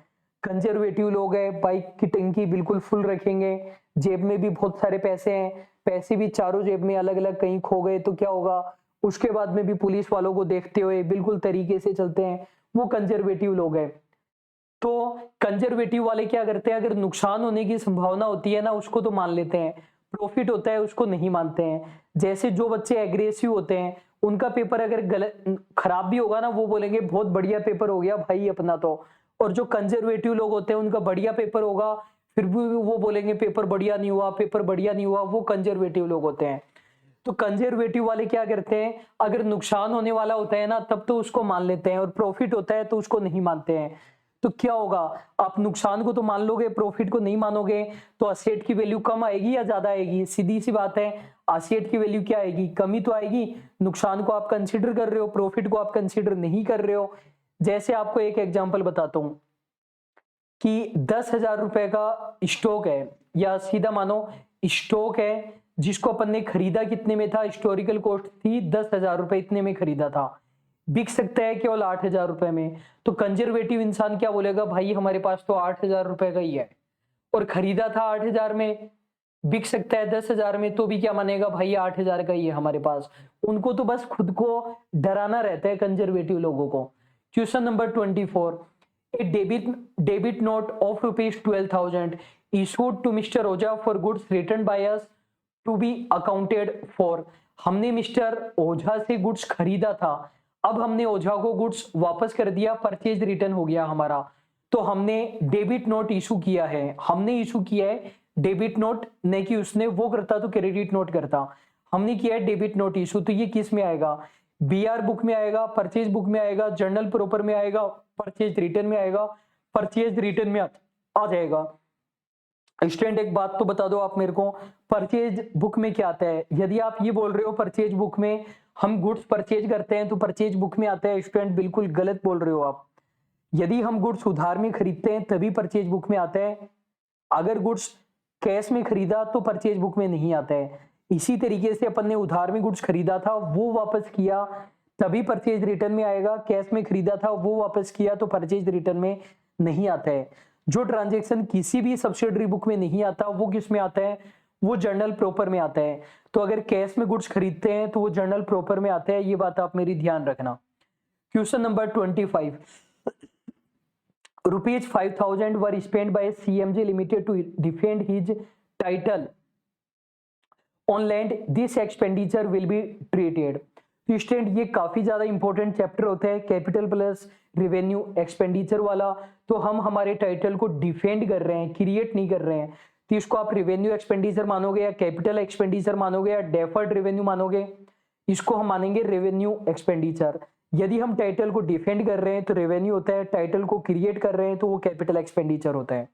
कंजर्वेटिव लोग हैं, बाइक की टंकी बिल्कुल फुल रखेंगे, जेब में भी बहुत सारे पैसे हैं, पैसे भी चारों जेब में अलग अलग कहीं खो गए तो क्या होगा, उसके बाद में भी पुलिस वालों को देखते हुए बिल्कुल तरीके से चलते हैं, वो कंजर्वेटिव लोग हैं। तो कंजर्वेटिव वाले क्या करते हैं, अगर नुकसान होने की संभावना होती है ना उसको तो मान लेते हैं, प्रॉफिट होता है उसको नहीं मानते हैं। जैसे जो बच्चे एग्रेसिव होते हैं उनका पेपर अगर गलत खराब भी होगा ना, वो बोलेंगे बहुत बढ़िया पेपर हो गया भाई अपना तो। और जो कंजर्वेटिव लोग होते हैं उनका बढ़िया पेपर होगा, फिर भी वो बोलेंगे पेपर बढ़िया नहीं हुआ, पेपर बढ़िया नहीं हुआ, वो कंजर्वेटिव लोग होते हैं। तो कंजर्वेटिव वाले क्या करते हैं, अगर नुकसान होने वाला होता है ना तब तो उसको मान लेते हैं, और प्रॉफिट होता है तो उसको नहीं मानते हैं। तो क्या होगा, आप नुकसान को तो मान लोगे, प्रॉफिट को नहीं मानोगे, तो एसेट की वैल्यू कम आएगी या ज्यादा आएगी? सीधी सी बात है, एसेट की वैल्यू क्या आएगी, कमी तो आएगी। नुकसान को आप कंसीडर कर रहे हो, प्रॉफिट को आप कंसीडर नहीं कर रहे हो। जैसे आपको एक एग्जांपल बताता हूं कि 10,000 रुपए का स्टॉक है, या सीधा मानो स्टॉक है जिसको अपन ने खरीदा कितने में था, हिस्टोरिकल कॉस्ट थी 10,000 रुपए, इतने में खरीदा था, बिक सकता है केवल 8,000 रुपए में। तो कंजर्वेटिव इंसान क्या बोलेगा, भाई हमारे पास तो 8,000 रुपए का ही है और खरीदा था 8,000 में, बिक सकता है 10,000 में, तो भी क्या मानेगा, भाई 8,000 का ही है हमारे पास। उनको तो बस खुद को डराना रहता है कंजर्वेटिव लोगों को। Question number 24। A debit note of ₹12,000 issued to Mr. Ojha for goods returned by us to be accounted for। हमने मिस्टर ओझा से गुड्स खरीदा था, अब हमने ओझा को गुड्स वापस कर दिया, परचेज रिटर्न हो गया हमारा, तो हमने डेबिट नोट इशू किया है। हमने इशू किया है डेबिट नोट, नहीं कि उसने, वो करता तो क्रेडिट नोट करता, हमने किया है डेबिट नोट इशू। तो ये किस में आएगा, बीआर बुक में आएगा, परचेज बुक में आएगा, जर्नल प्रॉपर में आएगा, परचेज रिटर्न में आएगा, परचेज रिटर्न में आ जाएगा। स्टूडेंट एक बात तो बता दो आप मेरे को, परचेज बुक में क्या आता है? यदि आप ये बोल रहे हो परचेज बुक में हम गुड्स परचेज करते हैं तो परचेज बुक में आता है, स्टूडेंट बिल्कुल गलत बोल रहे हो आप। यदि हम गुड्स उधार में खरीदते हैं तभी परचेज बुक में आता है। अगर गुड्स कैश में खरीदा तो परचेज बुक में नहीं आता है। इसी तरीके से अपन ने उधार में गुड्स खरीदा था, वो वापस किया तभी परचेज रिटर्न में आएगा। कैश में खरीदा था, वो वापस किया तो परचेज रिटर्न में नहीं आता है। जो ट्रांजैक्शन किसी भी सब्सिडरी बुक में नहीं आता, वो किस में आता है? वो जर्नल प्रॉपर में आता है। तो अगर कैश में गुड्स खरीदते हैं तो वो जर्नल प्रॉपर में आता है, ये बात आप मेरी ध्यान रखना। Question number 25, rupees 5,000 were spent by CMG Limited to defend his title on land. This expenditure will be treated. तो स्टूडेंट ये काफी ज्यादा इंपॉर्टेंट चैप्टर होता है, कैपिटल प्लस रेवेन्यू एक्सपेंडिचर वाला। तो हम हमारे टाइटल को डिफेंड कर रहे हैं, क्रिएट नहीं कर रहे हैं। तो इसको आप रेवेन्यू एक्सपेंडिचर मानोगे या कैपिटल एक्सपेंडिचर मानोगे या डेफर्ड रेवेन्यू मानोगे? इसको हम मानेंगे रेवेन्यू एक्सपेंडिचर। यदि हम टाइटल को डिफेंड कर रहे हैं तो रेवेन्यू होता है, टाइटल को क्रिएट कर रहे हैं तो वो कैपिटल एक्सपेंडिचर होता है।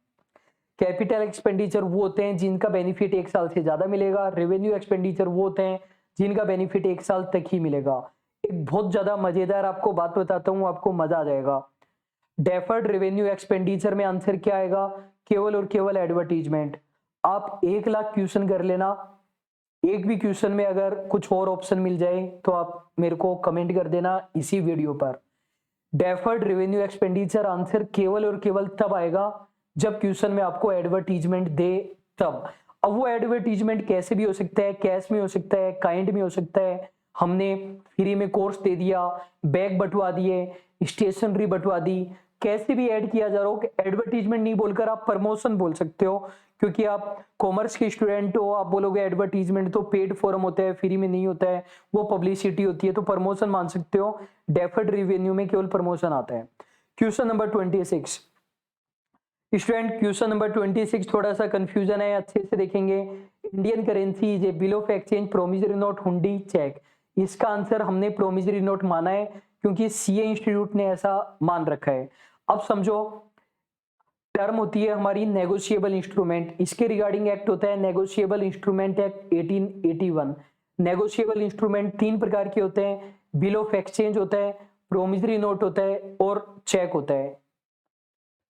कैपिटल एक्सपेंडिचर वो होते हैं जिनका बेनिफिट 1 साल से ज्यादा मिलेगा, रेवेन्यू एक्सपेंडिचर वो होते हैं जिनका बेनिफिट 1 साल तक ही मिलेगा। एक बहुत ज्यादा मजेदार आपको बात बताता हूं, आपको मजा आ जाएगा। डेफर्ड रेवेन्यू एक्सपेंडिचर में आंसर क्या आएगा? केवल और केवल एडवर्टीजमेंट। आप 1 लाख क्वेश्चन कर लेना, एक भी क्वेश्चन में अगर कुछ और ऑप्शन मिल जाए तो आप मेरे को कमेंट कर देना इसी वीडियो पर। डेफर्ड रेवेन्यू एक्सपेंडिचर आंसर केवल और केवल तब आएगा जब क्वेश्चन में आपको एडवर्टीजमेंट दे तब। अब वो एडवर्टीजमेंट कैसे भी हो सकता है, कैश में हो सकता है, काइंड में हो सकता है। हमने फ्री में कोर्स दे दिया, बैग बंटवा दिए, स्टेशनरी बंटवा दी, कैसे भी ऐड किया जा रहा हो। एडवर्टीजमेंट नहीं बोलकर आप प्रमोशन बोल सकते हो, क्योंकि आप कॉमर्स के स्टूडेंट हो। आप बोलोगे एडवर्टीजमेंट तो पेड फॉर्म होता है, फ्री में नहीं होता है, वो पब्लिसिटी होती है, तो प्रमोशन मान सकते हो। डेफर्ड रेवेन्यू में केवल प्रमोशन आता है। Question number 26 student, question number 26 थोड़ा सा कंफ्यूजन है, अच्छे से देखेंगे। Indian currency is a bill of exchange, promissory note, हुंडी, चेक। इसका आंसर हमने प्रोमिसरी नोट माना है क्योंकि सीए इंस्टीट्यूट ने ऐसा मान रखा है। अब समझो, टर्म होती है हमारी नेगोशिएबल इंस्ट्रूमेंट। इसके रिगार्डिंग एक्ट होता है negotiable instrument act 1881। Negotiable instrument 3 प्रकार के होते हैं, बिल ऑफ एक्सचेंज होता है, प्रोमिसरी नोट होता है और चेक होता है।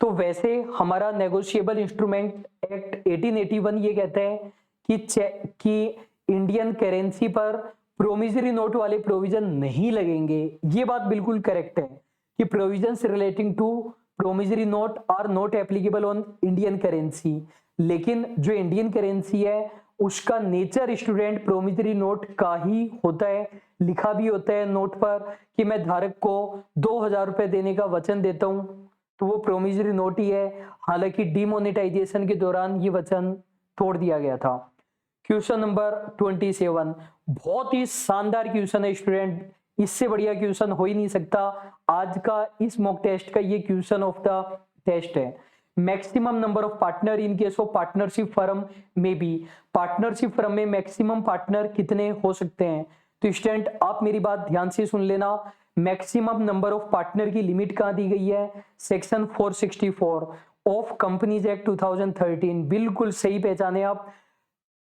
तो वैसे हमारा नेगोशिएबल इंस्ट्रूमेंट एक्ट 1881 ये कहता है कि इंडियन करेंसी पर प्रोमिसरी नोट वाले प्रोविजन नहीं लगेंगे। ये बात बिल्कुल करेक्ट है कि provisions relating to promissory note are not applicable on Indian currency. लेकिन जो इंडियन करेंसी है उसका नेचर स्टूडेंट प्रोमिसरी नोट का ही होता है। लिखा भी होता है नोट पर कि मैं धारक को 2000 रुपए देने का वचन देता हूं, तो वो प्रोमिसरी नोट ही है। हालांकि डिमोनेटाइजेशन के दौरान ये वचन तोड़ दिया गया था। क्वेश्चन नंबर 27 बहुत ही शानदार क्वेश्चन है स्टूडेंट, इससे बढ़िया क्वेश्चन हो ही नहीं सकता। आज का इस मॉक टेस्ट का ये क्वेश्चन ऑफ द टेस्ट है। Maximum number of partner in case of partnership firm में भी, पार्टनरशिप फर्म में मैक्सिमम पार्टनर कितने हो सकते हैं? तो स्टूडेंट आप मेरी बात ध्यान से सुन लेना। मैक्सिमम नंबर ऑफ पार्टनर की लिमिट कहां दी गई है? Section 464 of companies act 2013। बिल्कुल सही पहचाने आप,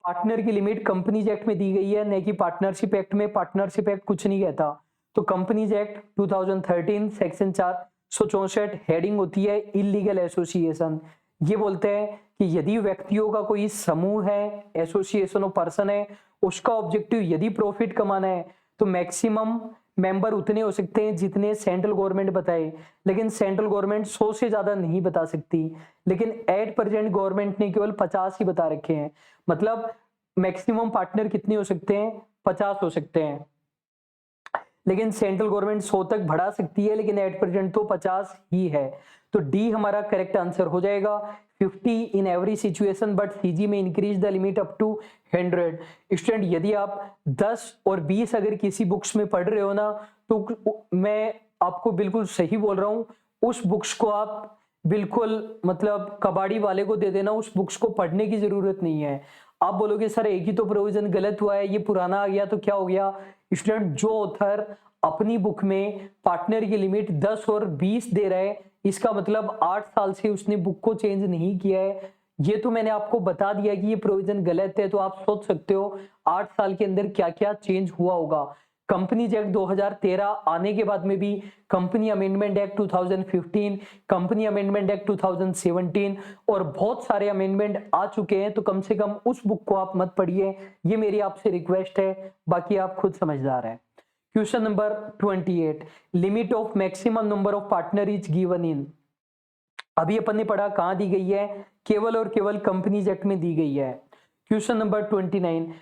पार्टनर की लिमिट कंपनीज एक्ट में दी गई है, न कि पार्टनरशिप एक्ट में। पार्टनरशिप एक्ट कुछ नहीं कहता। तो कंपनीज एक्ट 2013 सेक्शन 464 हेडिंग होती है इलीगल एसोसिएशन। ये बोलते हैं कि यदि व्यक्तियों का कोई समूह है, एसोसिएशन ऑफ पर्सन है, उसका ऑब्जेक्टिव यदि प्रॉफिट कमाना है तो मैक्सिमम मेंबर उतने हो सकते हैं जितने सेंट्रल गवर्नमेंट बताए। लेकिन सेंट्रल गवर्नमेंट 100 से ज्यादा नहीं बता सकती, लेकिन एट प्रेजेंट गवर्नमेंट ने केवल 50 ही बता रखे हैं। मतलब मैक्सिमम पार्टनर कितने हो सकते हैं? 50 हो सकते हैं। लेकिन सेंट्रल गवर्नमेंट 100 तक बढ़ा सकती है, लेकिन एट प्रेजेंट तो 50 ही है। तो डी हमारा करेक्ट आंसर हो जाएगा। 50 in every situation but CG में increase the limit up to 100। Student यदि आप 10 और 20 अगर किसी बुक्स में पढ़ रहे हो ना, तो मैं आपको बिल्कुल सही बोल रहा हूं, उस बुक्स को आप बिल्कुल मतलब कबाड़ी वाले को दे देना, उस बुक्स को पढ़ने की जरूरत नहीं है। आप बोलोगे सर एक ही तो प्रोविजन गलत हुआ है, ये पुराना आ गया तो क्या हो गया? स्टूडेंट जो ऑथर अपनी बुक में पार्टनर की लिमिट 10 और 20 दे रहा है, इसका मतलब 8 साल से उसने बुक को चेंज नहीं किया है। ये तो मैंने आपको बता दिया कि ये प्रोविजन गलत है, तो आप सोच सकते हो 8 साल के अंदर क्या-क्या चेंज हुआ होगा। कंपनीज एक्ट 2013 आने के बाद में भी company amendment act 2015, company amendment act 2017 और बहुत सारे अमेंडमेंट आ चुके हैं, तो कम से कम उस बुक को आप मत पढ़िए, ये मेरी आपसे रिक्वेस्ट है, बाकी आप खुद समझदार हैं। Question number 28, limit of maximum number of partner is given in. अभी अपन ने पढ़ा कहां दी गई है, केवल और केवल कंपनीज एक्ट में दी गई है। क्वेश्चन नंबर 29,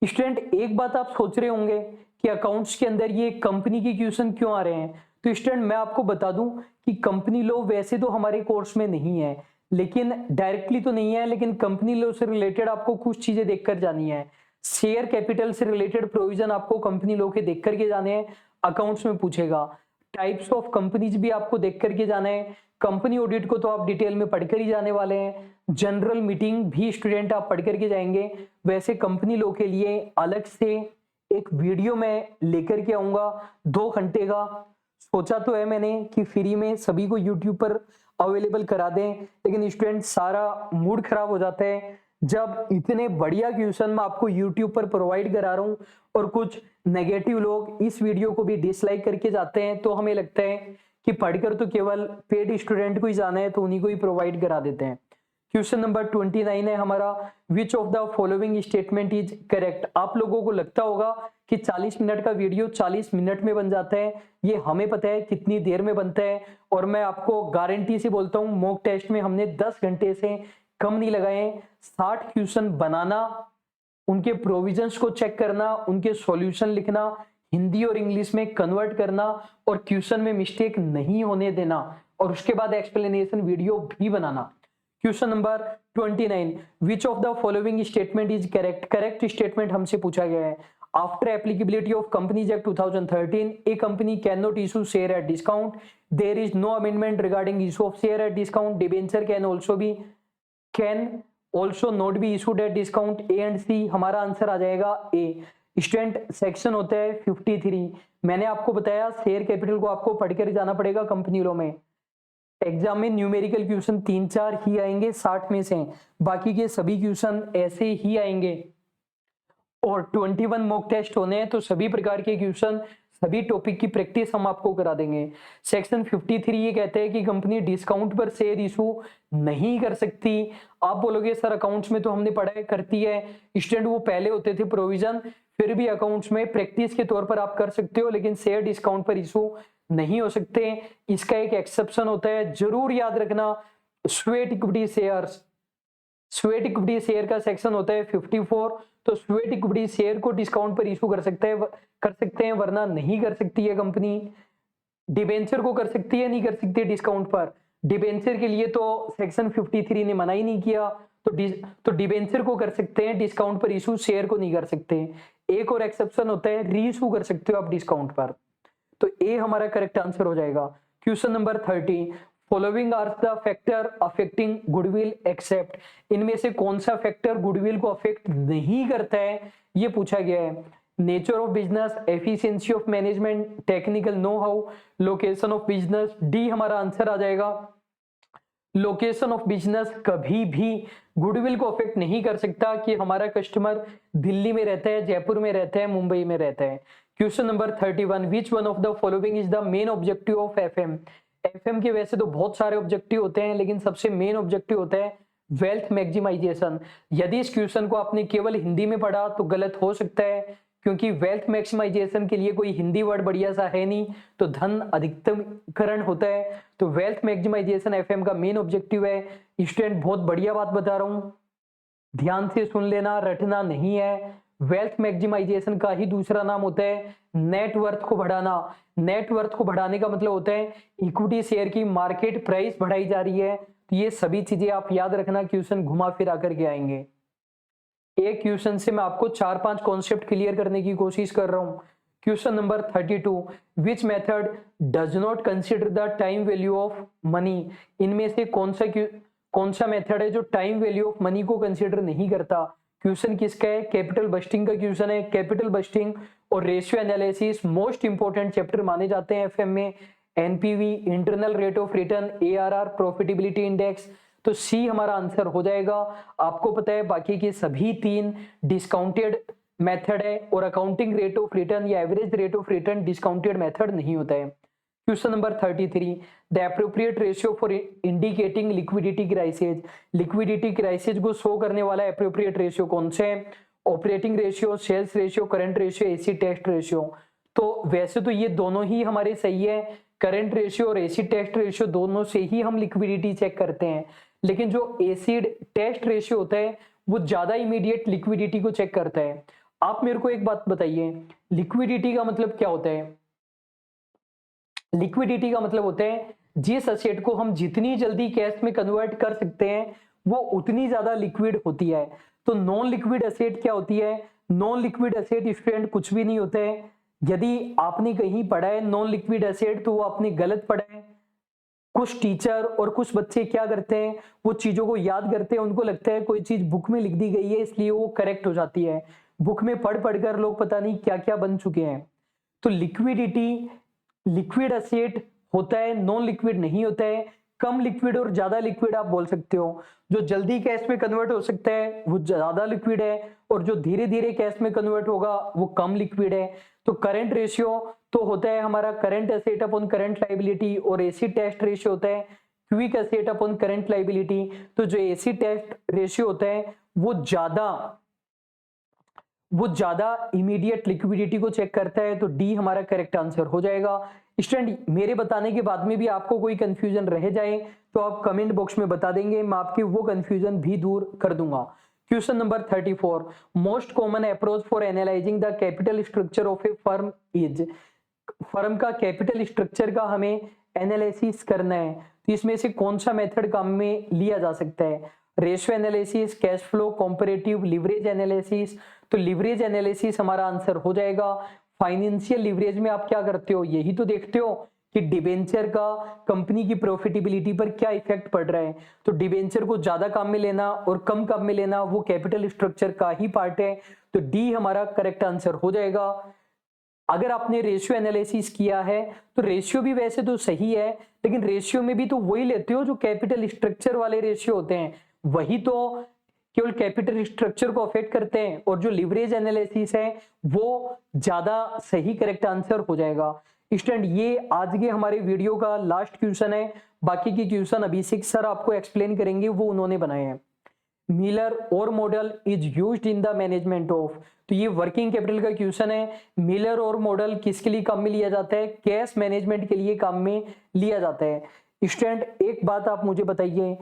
स्टूडेंट एक बात आप सोच रहे होंगे कि अकाउंट्स के अंदर ये कंपनी के क्वेश्चन क्यों आ रहे हैं, तो स्टूडेंट मैं आपको बता दूं कि कंपनी लॉ वैसे तो हमारे कोर्स में नहीं है, लेकिन डायरेक्टली तो नहीं है, लेकिन कंपनी लॉ से रिलेटेड आपको कुछ चीजें देखकर जानी है। शेयर कैपिटल से रिलेटेड प्रोविजन आपको कंपनी लॉ के देख करके जाने हैं, अकाउंट्स में पूछेगा। टाइप्स ऑफ कंपनीज भी आपको देख करके जाना है। कंपनी ऑडिट को तो आप डिटेल में पढ़कर ही जाने वाले हैं। जनरल मीटिंग भी स्टूडेंट आप पढ़ करके जाएंगे। वैसे कंपनी लॉ के लिए अलग से एक वीडियो मैं लेकर के आऊंगा 2 घंटे का। सोचा तो है मैंने कि फ्री में सभी को यूट्यूब पर अवेलेबल करा दें, लेकिन स्टूडेंट सारा मूड खराब हो जाता है जब इतने बढ़िया क्वेश्चन मैं आपको यूट्यूब पर प्रोवाइड करा रहा हूं और कुछ नेगेटिव लोग इस वीडियो को भी डिसलाइक करके जाते हैं, तो हमें लगता है कि पढ़कर तो केवल पेड स्टूडेंट को ही जाना है, तो उन्हीं को ही प्रोवाइड करा देते हैं। क्वेश्चन नंबर 29 है हमारा, which of the following statement is correct. आप लोगों को लगता होगा कि 40 मिनट का वीडियो 40 मिनट में बन जाता है, ये हमें पता है कितनी देर में बनता है, और मैं आपको गारंटी से बोलता हूं मॉक टेस्ट में हमने 10 घंटे से कम नहीं लगाए। 60 क्वेश्चन बनाना, उनके प्रोविजंस को चेक करना, उनके सॉल्यूशन लिखना, हिंदी और इंग्लिश में कन्वर्ट करना और क्वेश्चन में मिस्टेक नहीं होने देना, और उसके बाद एक्सप्लेनेशन वीडियो भी बनाना। Question number 29, which of the following statement is correct. Correct statement हमसे पूछा गया है, after applicability of companies act 2013 a company can not issue share at discount, there is no amendment regarding issue of share at discount, debenture can also not be issued at discount. A and C, हमारा answer आ जाएगा ए। Student section होता है 53। मैंने आपको बताया share capital को आपको पढ़कर जाना पड़ेगा कंपनी लॉ में। एग्जाम में न्यूमेरिकल क्वेश्चन 3-4 ही आएंगे 60 में से, बाकी के सभी क्वेश्चन ऐसे ही आएंगे। और 21 मॉक टेस्ट होने हैं, तो सभी प्रकार के क्वेश्चन, सभी टॉपिक की प्रैक्टिस हम आपको करा देंगे। सेक्शन 53 ये कहते हैं कि कंपनी डिस्काउंट पर शेयर इशू नहीं कर सकती। आप बोलोगे सर अकाउंट्स में तो हमने पढ़ा है करती है। स्टूडेंट वो पहले होते थे प्रोविजन, फिर भी अकाउंट्स में प्रैक्टिस के तौर पर आप कर सकते हो, लेकिन शेयर डिस्काउंट पर इशू नहीं हो सकते। इसका एक एक्सेप्शन होता है, जरूर याद रखना, sweat equity shares. Sweat equity share का सेक्शन होता है 54, तो स्वेट इक्विटी शेयर को डिस्काउंट पर इशू कर सकते हैं, वरना नहीं कर सकती है कंपनी। डिबेंचर को कर सकती है, नहीं कर सकती है डिस्काउंट पर। डिबेंचर के लिए तो सेक्शन 53 ने मना ही नहीं किया, तो डिबेंचर को कर सकते हैं, डिस्काउंट पर इशू शेयर को नहीं कर सकते। एक और एक्सेप्शन होता है, री इशू कर सकते हो आप डिस्काउंट पर। तो ए हमारा करेक्ट आंसर हो जाएगा। Question number 30, following are the factor affecting goodwill except. इनमें से कौन सा फैक्टर गुडविल को अफेक्ट नहीं करता है, ये पूछा गया है। Nature of business, efficiency of management, technical know how, location of business. D हमारा आंसर आ जाएगा। लोकेशन ऑफ बिजनेस कभी भी गुडविल को अफेक्ट नहीं कर सकता कि हमारा कस्टमर दिल्ली में रहता है, जयपुर में रहता है, मुंबई में रहता है। Question number 31, which one of the following is the main objective of FM. FM के वैसे तो बहुत सारे ऑब्जेक्टिव होते हैं, लेकिन सबसे मेन ऑब्जेक्टिव होता है वेल्थ मैक्सिमाइजेशन। यदि इस क्वेश्चन को आपने केवल हिंदी में पढ़ा तो गलत हो सकता है, क्योंकि वेल्थ मैक्सिमाइजेशन के लिए कोई हिंदी वर्ड बढ़िया सा है नहीं, तो धन अधिकतमकरण होता है। तो वेल्थ मैक्सिमाइजेशन एफएम का मेन ऑब्जेक्टिव है। स्टूडेंट बहुत बढ़िया बात बता रहा हूं, ध्यान से सुन लेना, रटना नहीं है। वेल्थ मैक्सिमाइजेशन का ही दूसरा नाम होता है नेटवर्थ को बढ़ाना। नेटवर्थ को बढ़ाने का मतलब होता है इक्विटी शेयर की मार्केट प्राइस बढ़ाई जा रही है। तो ये सभी चीजें आप याद रखना, क्वेश्चन घुमा फिरा करके आएंगे। एक क्वेश्चन से मैं आपको 4-5 कॉन्सेप्ट क्लियर करने की कोशिश कर रहा हूं। Question number 32, which method does not consider the time value of money. इनमें से कौन सा मेथड है जो टाइम वैल्यू ऑफ मनी को कंसिडर नहीं करता। क्वेश्चन किसका है, कैपिटल बस्टिंग का क्वेश्चन है। कैपिटल बस्टिंग और ratio analysis most important chapter माने जाते हैं एफएम में। NPV, internal rate of return, ARR, profitability index, तो सी हमारा आंसर हो जाएगा। आपको पता है बाकी के सभी 3 डिस्काउंटेड मेथड है और अकाउंटिंग रेट ऑफ रिटर्न या average rate of return discounted method नहीं होता है। Question number 33, the appropriate ratio for indicating liquidity crisis. Liquidity crisis को शो करने वाला एप्रोप्रिएट रेशियो कौन से है? Operating ratio, sales ratio, current ratio, acid test ratio. तो वैसे तो ये दोनों ही हमारे सही है, करंट रेशियो और एसिड टेस्ट रेशियो दोनों से ही हम लिक्विडिटी चेक करते हैं, लेकिन जो एसिड टेस्ट रेशियो होता है वो ज्यादा इमीडिएट लिक्विडिटी को चेक करता है। आप मेरे को एक बात बताइए, लिक्विडिटी का मतलब क्या होता है? लिक्विडिटी का मतलब होता है जिस एसेट को हम जितनी जल्दी कैश में कन्वर्ट कर सकते हैं वो उतनी ज्यादा लिक्विड होती है। तो नॉन लिक्विड एसेट क्या होती है? नॉन लिक्विड एसेट स्टूडेंट कुछ भी नहीं होता है। यदि आपने कहीं पढ़ा है नॉन लिक्विड एसेट तो वो आपने गलत पढ़ा है। कुछ टीचर और कुछ बच्चे क्या करते हैं, वो चीजों को याद करते हैं, उनको लगता है कोई चीज बुक में लिख दी गई है इसलिए वो करेक्ट हो जाती है। बुक में पढ़ पढ़कर लोग पता नहीं क्या क्या बन चुके हैं। तो लिक्विडिटी लिक्विड एसेट होता है, नॉन लिक्विड नहीं होता है। कम लिक्विड और ज्यादा लिक्विड आप बोल सकते हो। जो जल्दी कैश में कन्वर्ट हो सकता है वो ज्यादा लिक्विड है और जो धीरे धीरे कैश में कन्वर्ट होगा वो कम लिक्विड है। तो करंट रेशियो तो होता है हमारा current asset upon current liability और एसिड टेस्ट रेशियो होता है quick asset upon current liability. तो जो एसिड टेस्ट रेशियो होता है वो ज्यादा इमीडिएट लिक्विडिटी को चेक करता है। तो डी हमारा करेक्ट आंसर हो जाएगा। स्टूडेंट मेरे बताने के बाद में भी आपको कोई कंफ्यूजन रह जाए तो आप कमेंट बॉक्स में बता देंगे, मैं आपकी वो कंफ्यूजन भी दूर कर दूंगा। Question number 34, most common approach for analysing the capital structure of A firm is. Firm का कैपिटल स्ट्रक्चर का हमें एनालिसिस करना है तो इसमें से कौन सा मेथड काम में लिया जा सकता है? Ratio analysis, cash flow, comparative, leverage analysis. तो लिवरेज एनालिसिस हमारा आंसर हो जाएगा। फाइनेंशियल लिवरेज में आप क्या करते हो, यही तो देखते हो कि डिबेंचर का कंपनी की प्रॉफिटेबिलिटी पर क्या इफेक्ट पड़ रहा है। तो डिबेंचर को ज्यादा काम में लेना और कम काम में लेना वो कैपिटल स्ट्रक्चर का ही पार्ट है। तो डी हमारा करेक्ट आंसर हो जाएगा। अगर आपने रेशियो एनालिसिस किया है तो रेशियो भी वैसे तो सही है, लेकिन रेशियो में भी तो वही लेते हो जो कैपिटल स्ट्रक्चर वाले रेशियो होते हैं, वही तो केवल कैपिटल स्ट्रक्चर को अफेक्ट करते हैं। और जो लिवरेज एनालिसिस है वो ज्यादा सही करेक्ट आंसर हो जाएगा। स्टूडेंट ये आज के हमारे वीडियो का लास्ट क्वेश्चन है। बाकी के क्वेश्चन अभिषेक सर आपको एक्सप्लेन करेंगे, वो उन्होंने बनाए हैं। मिलर और model is used in the management of. तो ये वर्किंग कैपिटल का क्वेश्चन है। मिलर और मॉडल किसके लिए काम में लिया जाता है? कैश मैनेजमेंट के लिए काम में लिया जाता है। स्टूडेंट एक बात आप मुझे बताइए,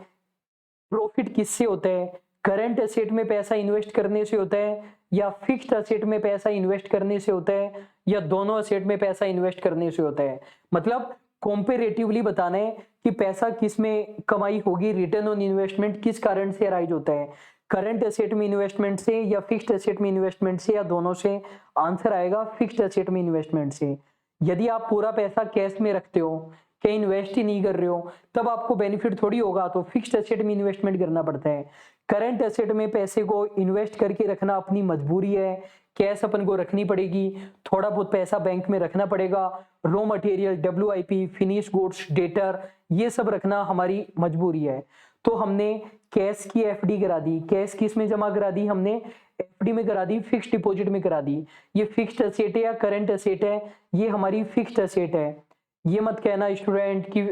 प्रॉफिट किससे होता है? करंट एसेट में पैसा इन्वेस्ट करने से होता है या फिक्स्ड एसेट में पैसा इन्वेस्ट करने से होता है या दोनों एसेट में पैसा इन्वेस्ट करने से होता है? मतलब कॉम्पेरेटिवली बताना है कि पैसा किस में कमाई होगी, रिटर्न ऑन इन्वेस्टमेंट किस कारण से अराइज होता है, करंट एसेट में इन्वेस्टमेंट से या फिक्स्ड एसेट में इन्वेस्टमेंट से या दोनों से? आंसर आएगा फिक्स्ड एसेट में इन्वेस्टमेंट से। यदि आप पूरा पैसा कैश में रखते हो, कहीं इन्वेस्ट ही नहीं कर रहे हो, तब आपको बेनिफिट थोड़ी होगा, तो फिक्स्ड एसेट में इन्वेस्टमेंट करना पड़ता है। करंट एसेट में पैसे को इन्वेस्ट करके रखना अपनी मजबूरी है, कैश अपन को रखनी पड़ेगी, थोड़ा बहुत पैसा बैंक में रखना पड़ेगा, raw material, WIP, finish goods, debtor, ये सब रखना हमारी मजबूरी है। तो हमने कैश की एफडी करा दी। कैश किस में जमा करा दी? हमने एफडी में करा दी, फिक्स्ड डिपॉजिट में करा दी। ये फिक्स्ड एसेट है या करंट एसेट है? ये हमारी फिक्स्ड एसेट है। ये मत कहना स्टूडेंट कि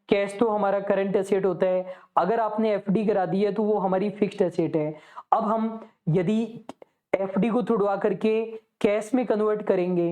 कैश तो हमारा करंट एसेट होता है, अगर आपने एफडी करा दी है तो वो हमारी फिक्स्ड एसेट है। अब हम यदि एफडी को तुड़वा करके कैश में कन्वर्ट करेंगे,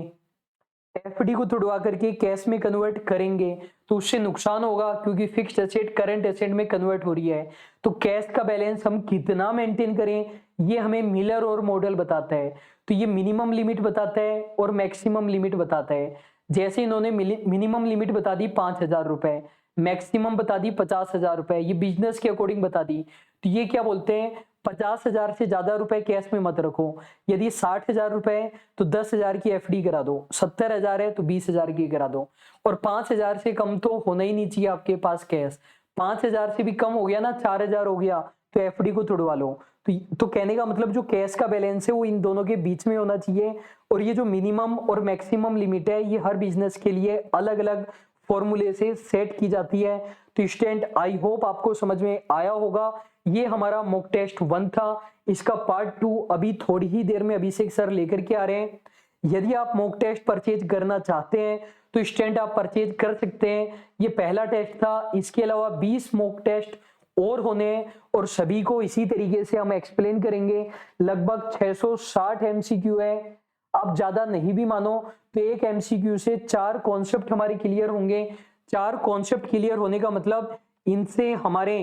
एफडी को तुड़वा करके कैश में कन्वर्ट करेंगे तो उससे नुकसान होगा, क्योंकि फिक्स्ड एसेट करंट एसेट में कन्वर्ट हो रही है। तो कैश का बैलेंस हम कितना मेंटेन करें ये हमें मिलर और मॉडल बताता है। तो ये मिनिमम लिमिट बताता है और मैक्सिमम लिमिट बताता है। जैसे इन्होंने मिनिमम लिमिट बता दी 5,000 रुपए, मैक्सिमम बता दी 50,000 रुपए, ये बिजनेस के अकॉर्डिंग बता दी। तो ये क्या बोलते हैं, 50,000 से ज्यादा रुपए कैश में मत रखो। यदि 60,000 रुपए है तो 10,000 की एफडी करा दो, 70,000 है तो 20,000 की करा दो, और 5,000 से कम तो होना ही नहीं चाहिए आपके पास कैश। 5,000 से भी कम हो गया ना, 4,000 हो गया, तो एफडी को तुड़वा लो। तो कहने का मतलब जो कैश का बैलेंस है वो इन दोनों के बीच में होना चाहिए। और ये जो मिनिमम और मैक्सिमम लिमिट है ये हर बिजनेस के लिए अलग अलग फॉर्मूले से सेट की जाती है। तो स्टूडेंट आई होप आपको समझ में आया होगा। ये हमारा मॉक टेस्ट 1 था। इसका पार्ट 2 अभी थोड़ी ही देर में अभिषेक सर लेकर के आ रहे हैं। यदि आप मॉक टेस्ट परचेज करना चाहते हैं तो स्टूडेंट आप परचेज कर सकते हैं। ये पहला टेस्ट था, इसके अलावा 20 मॉक टेस्ट और होने हैं और सभी को इसी तरीके से हम एक्सप्लेन करेंगे। लगभग 660 एमसीक्यू है। आप ज्यादा नहीं भी मानो तो एक एमसीक्यू से 4 कॉन्सेप्ट हमारे क्लियर होंगे। 4 कॉन्सेप्ट क्लियर होने का मतलब इनसे हमारे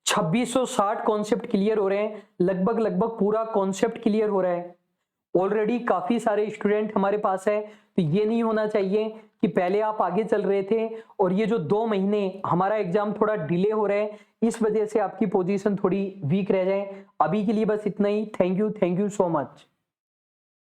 2660 कॉन्सेप्ट क्लियर हो रहे हैं। लगभग पूरा कॉन्सेप्ट क्लियर हो रहा है। ऑलरेडी काफी सारे स्टूडेंट हमारे पास है। तो ये नहीं होना चाहिए कि पहले आप आगे चल रहे थे और ये जो 2 महीने हमारा एग्जाम थोड़ा डिले हो रहा है, इस वजह से आपकी पोजीशन थोड़ी वीक रह जाए। अभी के लिए बस इतना ही। Thank you so much.